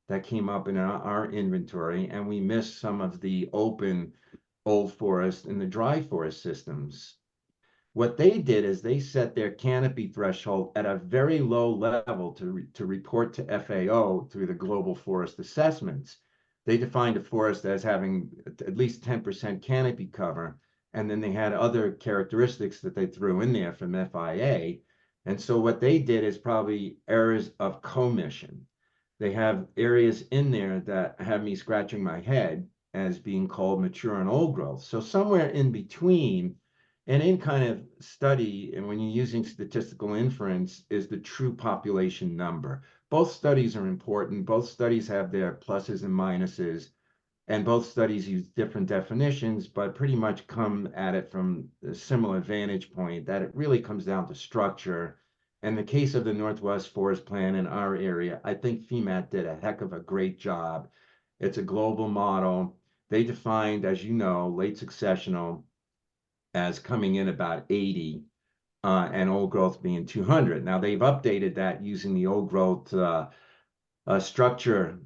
that came up in our inventory, and we missed some of the open old forest and the dry forest systems. What they did is they set their canopy threshold at a very low level to report to FAO through the global forest assessments. They defined a forest as having at least 10% canopy cover, and then they had other characteristics that they threw in there from FIA. And so what they did is probably errors of commission. They have areas in there that have me scratching my head as being called mature and old growth. So somewhere in between, and in kind of study, and when you're using statistical inference, is the true population number. Both studies are important. Both studies have their pluses and minuses, and both studies use different definitions, but pretty much come at it from a similar vantage point that it really comes down to structure. In the case of the Northwest Forest Plan in our area, I think FEMAT did a heck of a great job. It's a global model. They defined, as you know, late successional as coming in about 80 and old growth being 200. Now they've updated that using the old growth structure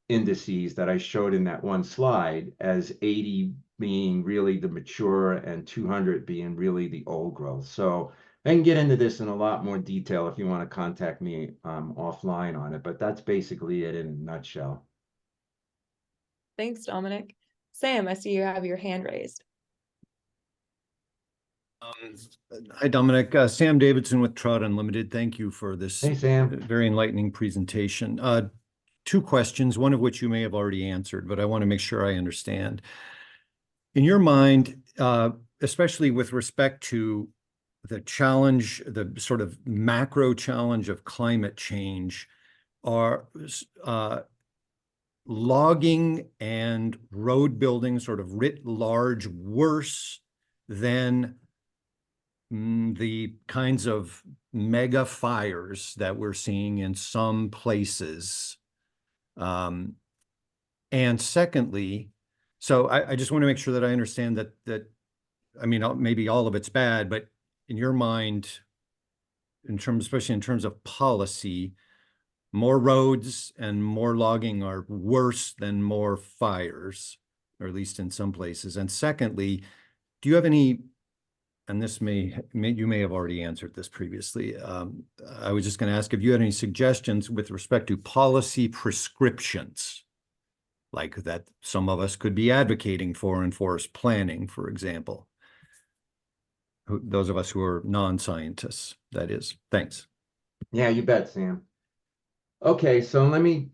indices that I showed in that one slide as 80 being really the mature and 200 being really the old growth. So I can get into this in a lot more detail if you want to contact me offline on it, but that's basically it in a nutshell. Thanks, Dominic. Sam, I see you have your hand raised. Hi, Dominic. Sam Davidson with Trout Unlimited. Thank you for this Hey, Sam. very enlightening presentation. Two questions, one of which you may have already answered, but I want to make sure I understand. In your mind, especially with respect to the challenge, the sort of macro challenge of climate change, are logging and road building sort of writ large worse than the kinds of mega fires that we're seeing in some places? And secondly, so I just want to make sure that I understand that I mean, maybe all of it's bad, but in your mind, especially in terms of policy, more roads and more logging are worse than more fires, or at least in some places. And secondly, do you have any, and this you may have already answered this previously. I was just going to ask if you had any suggestions with respect to policy prescriptions, like that some of us could be advocating for in forest planning, for example. Those of us who are non-scientists, that is. Thanks. Yeah, you bet, Sam. Okay, so let me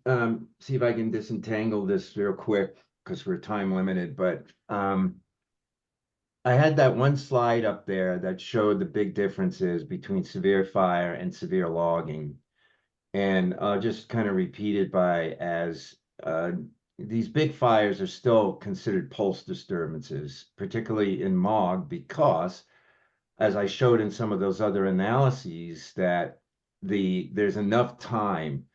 see if I can disentangle this real quick because we're time limited, but I had that one slide up there that showed the big differences between severe fire and severe logging. And I'll just kind of repeat it as these big fires are still considered pulse disturbances, particularly in MOG, because as I showed in some of those other analyses, that there's enough time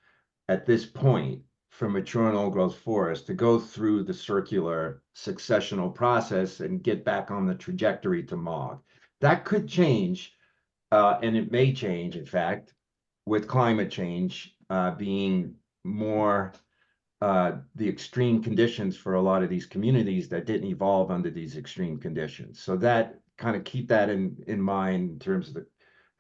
at this point for mature and old growth forest to go through the circular successional process and get back on the trajectory to MOG. That could change, and it may change, in fact, with climate change being more the extreme conditions for a lot of these communities that didn't evolve under these extreme conditions. So that kind of keep that in mind in terms of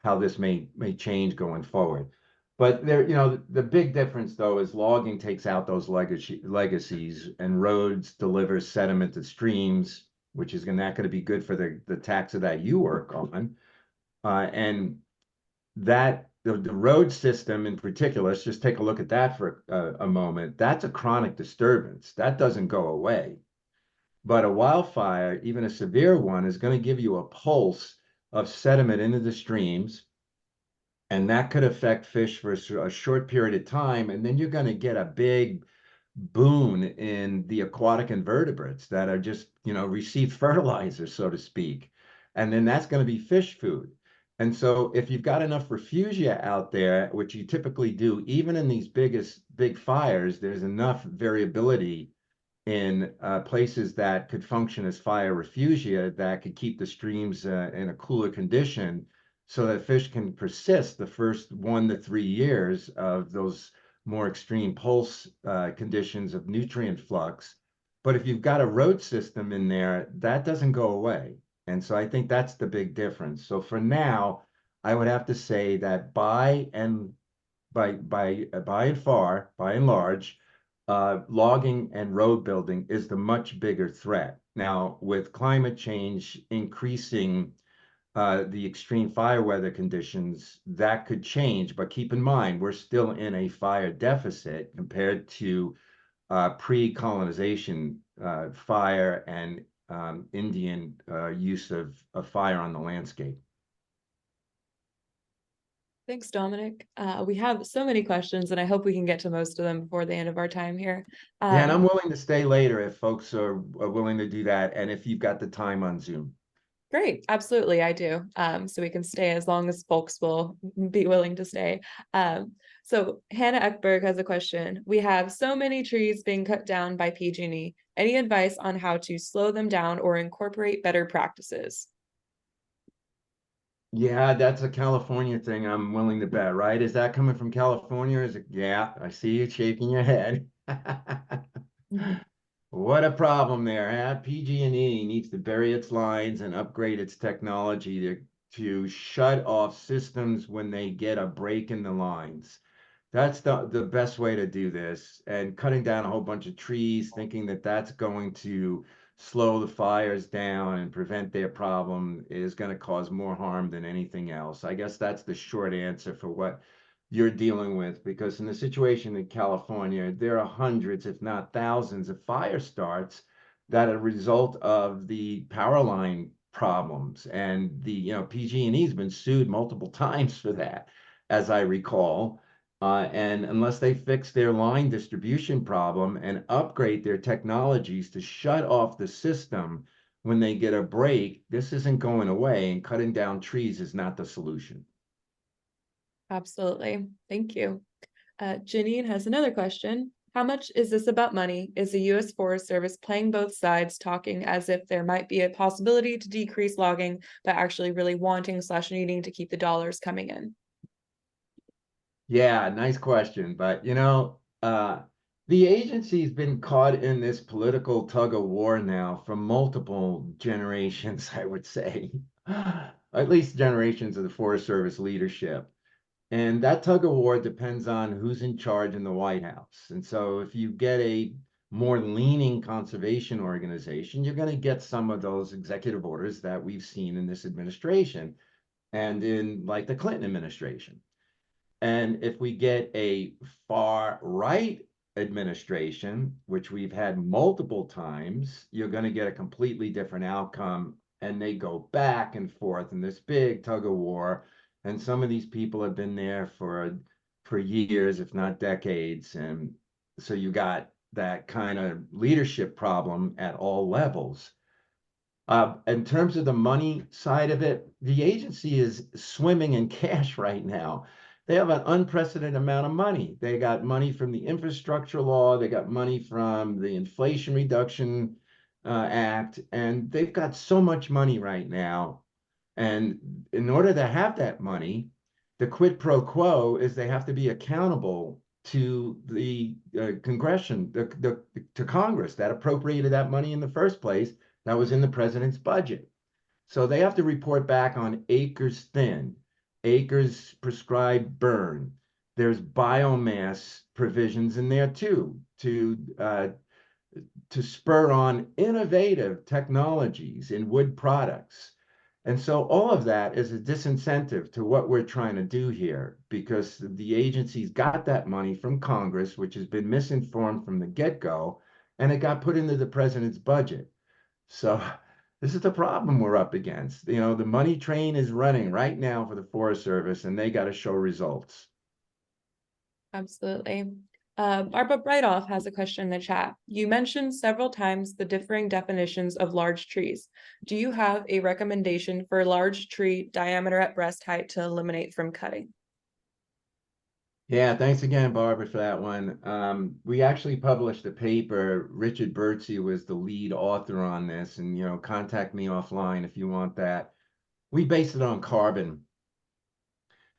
how this may change going forward. But there, the big difference though is logging takes out those legacies, and roads delivers sediment to streams, which is not going to be good for the taxa that you work on. And that the road system in particular, let's just take a look at that for a moment. That's a chronic disturbance. That doesn't go away. But a wildfire, even a severe one, is going to give you a pulse of sediment into the streams, and that could affect fish for a short period of time. And then you're going to get a big boon in the aquatic invertebrates that are just, receive fertilizer, so to speak. And then that's going to be fish food. And so if you've got enough refugia out there, which you typically do, even in these big fires, there's enough variability in places that could function as fire refugia that could keep the streams in a cooler condition so that fish can persist the first 1 to 3 years of those more extreme pulse conditions of nutrient flux. But if you've got a road system in there, that doesn't go away. And so I think that's the big difference. So for now, I would have to say that by and large, logging and road building is the much bigger threat. Now, with climate change increasing the extreme fire weather conditions, that could change. But keep in mind, we're still in a fire deficit compared to pre-colonization fire and Indian use of fire on the landscape. Thanks, Dominic. We have so many questions, and I hope we can get to most of them before the end of our time here. Yeah, and I'm willing to stay later if folks are willing to do that, and if you've got the time on Zoom. Great, absolutely, I do. So we can stay as long as folks will be willing to stay. So Hannah Eckberg has a question. We have so many trees being cut down by PG&E. Any advice on how to slow them down or incorporate better practices? Yeah, that's a California thing, I'm willing to bet, right? Is that coming from California? Is it? Yeah, I see you shaking your head. What a problem there, huh? PG&E needs to bury its lines and upgrade its technology to shut off systems when they get a break in the lines. That's the best way to do this. And cutting down a whole bunch of trees, thinking that that's going to slow the fires down and prevent their problem is going to cause more harm than anything else. I guess that's the short answer for what you're dealing with, because in the situation in California, there are hundreds, if not thousands, of fire starts that are a result of the power line problems. And the PG&E's been sued multiple times for that, as I recall. And unless they fix their line distribution problem and upgrade their technologies to shut off the system when they get a break, this isn't going away, and cutting down trees is not the solution. Absolutely. Thank you. Janine has another question. How much is this about money? Is the U.S. Forest Service playing both sides, talking as if there might be a possibility to decrease logging, but actually really wanting / needing to keep the dollars coming in? Yeah, nice question. But the agency's been caught in this political tug of war now for multiple generations, I would say, at least generations of the Forest Service leadership. And that tug of war depends on who's in charge in the White House. And so if you get a more leaning conservation organization, you're going to get some of those executive orders that we've seen in this administration and in like the Clinton administration. And if we get a far right administration, which we've had multiple times, you're going to get a completely different outcome. And they go back and forth in this big tug of war. And some of these people have been there for years, if not decades. And so you got that kind of leadership problem at all levels. In terms of the money side of it, the agency is swimming in cash right now. They have an unprecedented amount of money. They got money from the infrastructure law. They got money from the Inflation Reduction Act, and they've got so much money right now. And in order to have that money, the quid pro quo is they have to be accountable to the to Congress that appropriated that money in the first place that was in the president's budget. So they have to report back on acres thin, acres prescribed burn. There's biomass provisions in there too to spur on innovative technologies in wood products. And so all of that is a disincentive to what we're trying to do here because the agencies got that money from Congress, which has been misinformed from the get-go, and it got put into the president's budget. So this is the problem we're up against. You know, the money train is running right now for the Forest Service, and they got to show results. Absolutely. Barbara Brightoff has a question in the chat. You mentioned several times the differing definitions of large trees. Do you have a recommendation for large tree diameter at breast height to eliminate from cutting? Yeah, thanks again, Barbara, for that one. We actually published a paper. Richard Birdsey was the lead author on this, and contact me offline if you want that. We based it on carbon.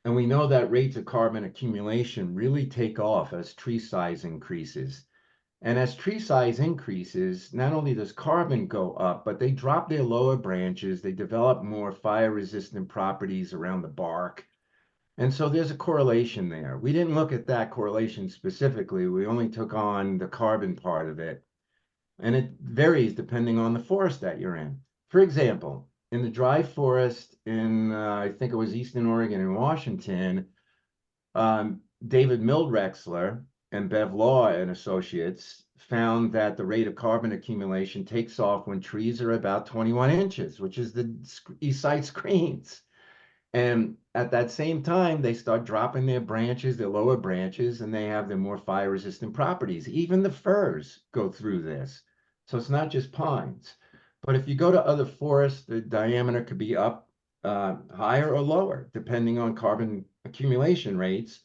And we know that rates of carbon accumulation really take off as tree size increases. And as tree size increases, not only does carbon go up, but they drop their lower branches, they develop more fire-resistant properties around the bark. And so there's a correlation there. We didn't look at that correlation specifically. We only took on the carbon part of it. And it varies depending on the forest that you're in. For example, in the dry forest in, I think it was Eastern Oregon and Washington, David Mildrexler and Bev Law and Associates found that the rate of carbon accumulation takes off when trees are about 21 inches, which is the east side screens. And at that same time, they start dropping their branches, their lower branches, and they have the more fire-resistant properties. Even the firs go through this. So it's not just pines. But if you go to other forests, the diameter could be up higher or lower, depending on carbon accumulation rates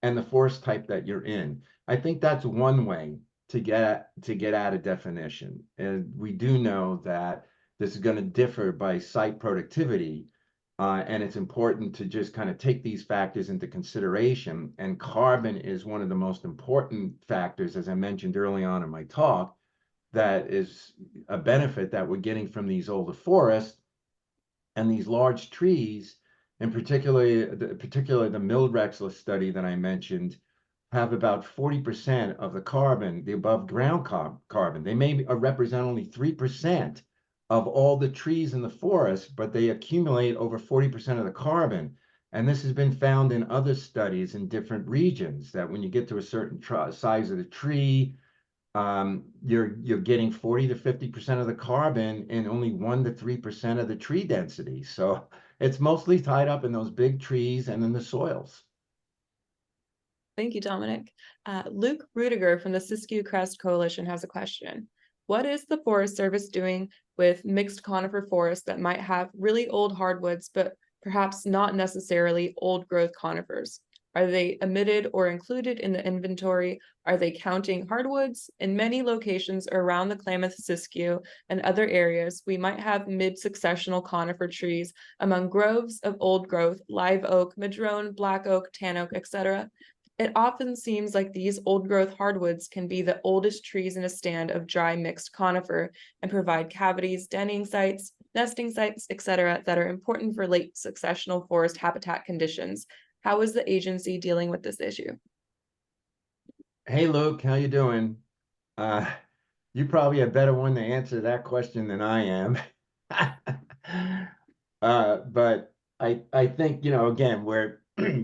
and the forest type that you're in. I think that's one way to get at a definition. And we do know that this is going to differ by site productivity. And it's important to just kind of take these factors into consideration. And carbon is one of the most important factors, as I mentioned early on in my talk, that is a benefit that we're getting from these older forests and these large trees, and particularly the Mildrexler study that I mentioned, have about 40% of the carbon, the above ground carbon. They may represent only 3% of all the trees in the forest, but they accumulate over 40% of the carbon. And this has been found in other studies in different regions, that when you get to a certain size of the tree, you're getting 40 to 50% of the carbon in only 1 to 3% of the tree density. So it's mostly tied up in those big trees and in the soils. Thank you, Dominic. Luke Rudiger from the Siskiyou Crest Coalition has a question. What is the Forest Service doing with mixed conifer forests that might have really old hardwoods, but perhaps not necessarily old growth conifers? Are they omitted or included in the inventory? Are they counting hardwoods? In many locations around the Klamath-Siskiyou and other areas, we might have mid-successional conifer trees among groves of old growth, live oak, madrone, black oak, tan oak, etc. It often seems like these old growth hardwoods can be the oldest trees in a stand of dry mixed conifer and provide cavities, denning sites, nesting sites, etc. that are important for late successional forest habitat conditions. How is the agency dealing with this issue? Hey, Luke, how you doing? You probably a better one to answer that question than I am. But I think, again,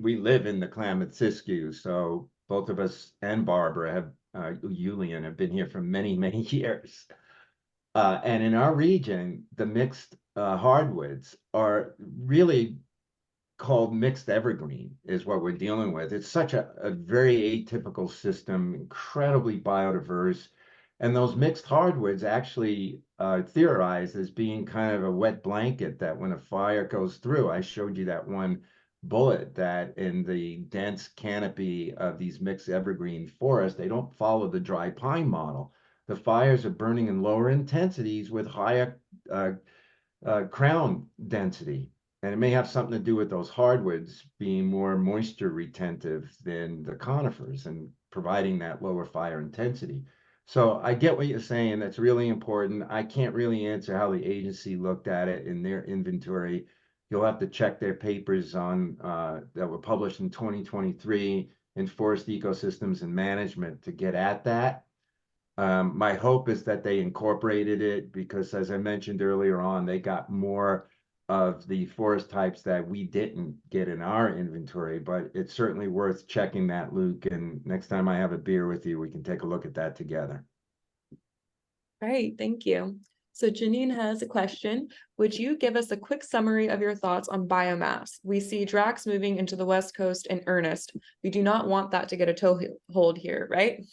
we live in the Klamath-Siskiyou, so both of us and Barbara Julian have been here for many, many years. And in our region, the mixed hardwoods are really called mixed evergreen is what we're dealing with. It's such a very atypical system, incredibly biodiverse. And those mixed hardwoods actually theorized as being kind of a wet blanket that when a fire goes through, I showed you that one bullet that in the dense canopy of these mixed evergreen forests, they don't follow the dry pine model. The fires are burning in lower intensities with higher crown density. And it may have something to do with those hardwoods being more moisture retentive than the conifers. And providing that lower fire intensity. So I get what you're saying. That's really important. I can't really answer how the agency looked at it in their inventory. You'll have to check their papers on that were published in 2023 in Forest Ecosystems and Management to get at that. My hope is that they incorporated it because, as I mentioned earlier on, they got more of the forest types that we didn't get in our inventory, but it's certainly worth checking that, Luke. And next time I have a beer with you, we can take a look at that together. Great, thank you. So Janine has a question. Would you give us a quick summary of your thoughts on biomass? We see Drax moving into the West Coast in earnest. We do not want that to get a toehold here, right?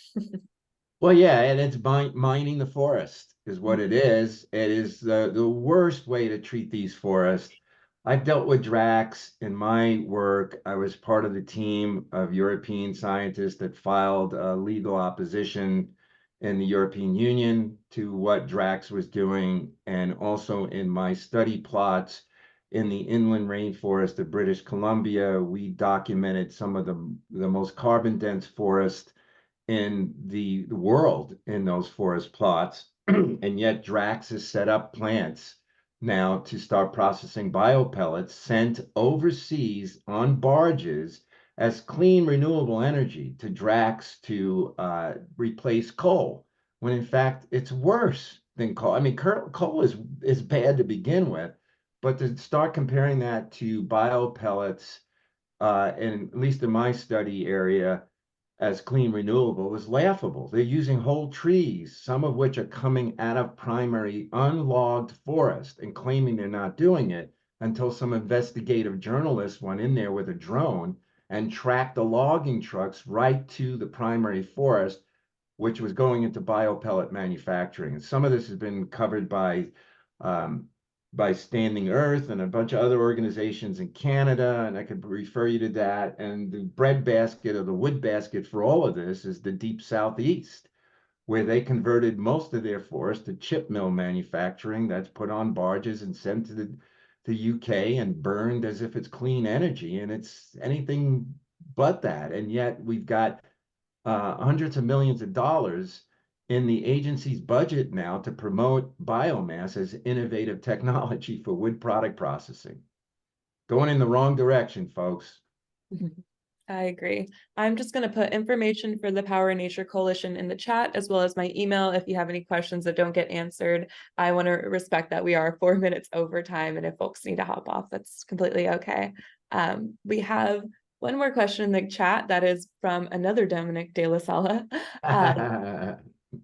Well, yeah, and it's mining the forest is what it is. It is the worst way to treat these forests. I've dealt with Drax in my work. I was part of the team of European scientists that filed a legal opposition in the European Union to what Drax was doing, and also in my study plots in the inland rainforest of British Columbia, we documented some of the most carbon dense forest in the world in those forest plots. And yet Drax has set up plants now to start processing biopellets sent overseas on barges as clean renewable energy to Drax to replace coal, when in fact it's worse than coal. I mean, coal is bad to begin with, but to start comparing that to biopellets, and at least in my study area, as clean renewable is laughable. They're using whole trees, some of which are coming out of primary unlogged forest, and claiming they're not doing it until some investigative journalists went in there with a drone and tracked the logging trucks right to the primary forest, which was going into biopellet manufacturing. And some of this has been covered by Standing Earth and a bunch of other organizations in Canada, and I could refer you to that. And the breadbasket or the wood basket for all of this is the deep southeast, where they converted most of their forest to chip mill manufacturing that's put on barges and sent to the UK and burned as if it's clean energy, and it's anything but that. And yet we've got hundreds of millions of dollars in the agency's budget now to promote biomass as innovative technology for wood product processing. Going in the wrong direction, folks. I agree. I'm just going to put information for the Power in Nature Coalition in the chat, as well as my email if you have any questions that don't get answered. I want to respect that we are 4 minutes over time, and if folks need to hop off, that's completely okay. We have one more question in the chat that is from another Dominick DellaSala.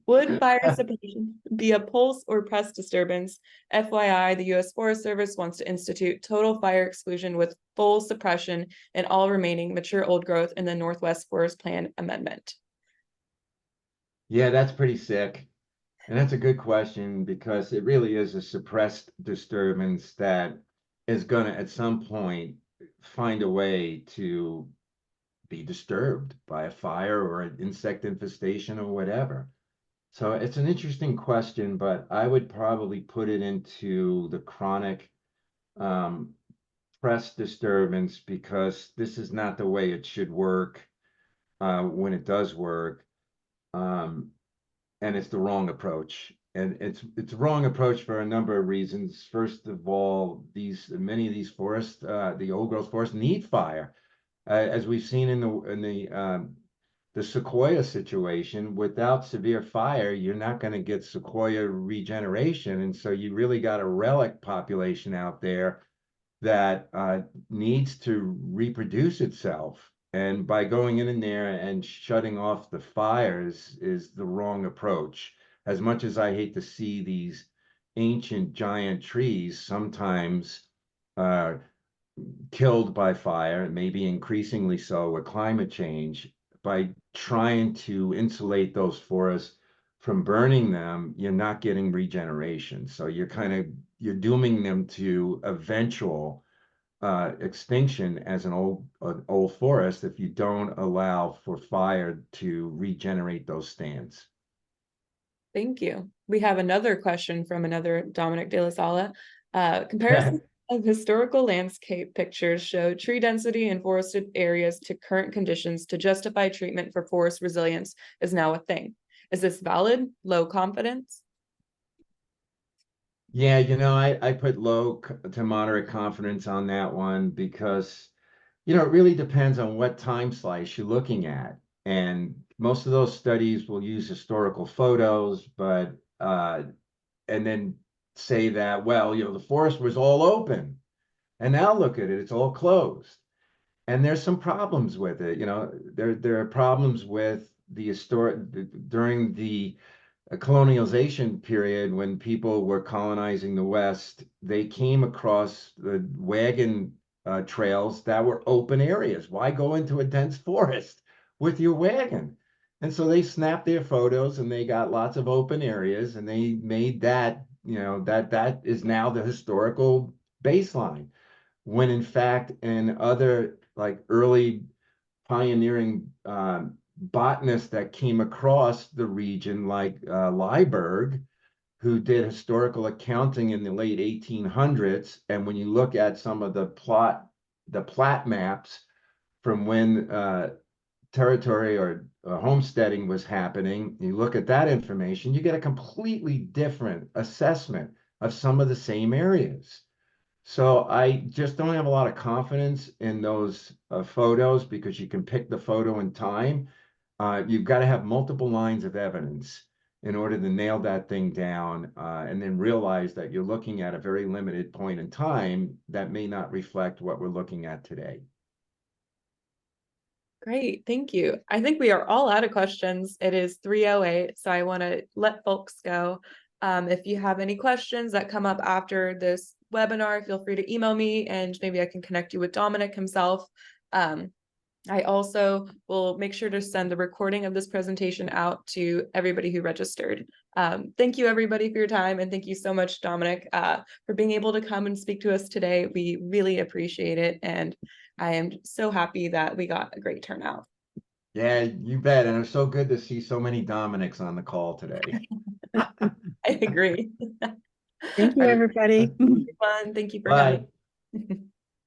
Would fire suppression be a pulse or press disturbance? FYI, the U.S. Forest Service wants to institute total fire exclusion with full suppression and all remaining mature old growth in the Northwest Forest Plan amendment. Yeah, that's pretty sick. And that's a good question, because it really is a suppressed disturbance that is going to, at some point, find a way to be disturbed by a fire or an insect infestation or whatever. So it's an interesting question, but I would probably put it into the chronic press disturbance, because this is not the way it should work when it does work. And it's the wrong approach. And it's a wrong approach for a number of reasons. First of all, many of these forests, the old growth forests, need fire. As we've seen in the sequoia situation, without severe fire, you're not going to get sequoia regeneration. And so you really got a relic population out there that needs to reproduce itself. And by going in there and shutting off the fires is the wrong approach. As much as I hate to see these ancient giant trees sometimes killed by fire, maybe increasingly so with climate change, by trying to insulate those forests from burning them, you're not getting regeneration. So you're dooming them to eventual extinction as an old forest if you don't allow for fire to regenerate those stands. Thank you. We have another question from another Dominick DellaSala. Comparison of historical landscape pictures show tree density in forested areas to current conditions to justify treatment for forest resilience is now a thing. Is this valid? Low confidence? Yeah, I put to moderate confidence on that one because, it really depends on what time slice you're looking at. And most of those studies will use historical photos, but and then say that, well, the forest was all open, and now look at it, it's all closed. And there's some problems with it. There are problems with the during the colonialization period when people were colonizing the West, they came across the wagon trails that were open areas. Why go into a dense forest with your wagon? And so they snapped their photos and they got lots of open areas and they made that, that is now the historical baseline. When in fact, in other like early pioneering botanists that came across the region, like Liebberg, who did historical accounting in the late 1800s. And when you look at some of the plat maps from when territory or homesteading was happening, you look at that information, you get a completely different assessment of some of the same areas. So I just don't have a lot of confidence in those photos because you can pick the photo in time. You've got to have multiple lines of evidence in order to nail that thing down, and then realize that you're looking at a very limited point in time that may not reflect what we're looking at today. Great, thank you. I think we are all out of questions. It is 3:08, so I want to let folks go. If you have any questions that come up after this webinar, feel free to email me and maybe I can connect you with Dominick himself. I also will make sure to send the recording of this presentation out to everybody who registered. Thank you everybody for your time, and thank you so much, Dominick, for being able to come and speak to us today. We really appreciate it, and I am so happy that we got a great turnout. Yeah, you bet. And it's so good to see so many Dominicks on the call today. I agree. Thank you, everybody. Fun. Thank you for Bye. coming.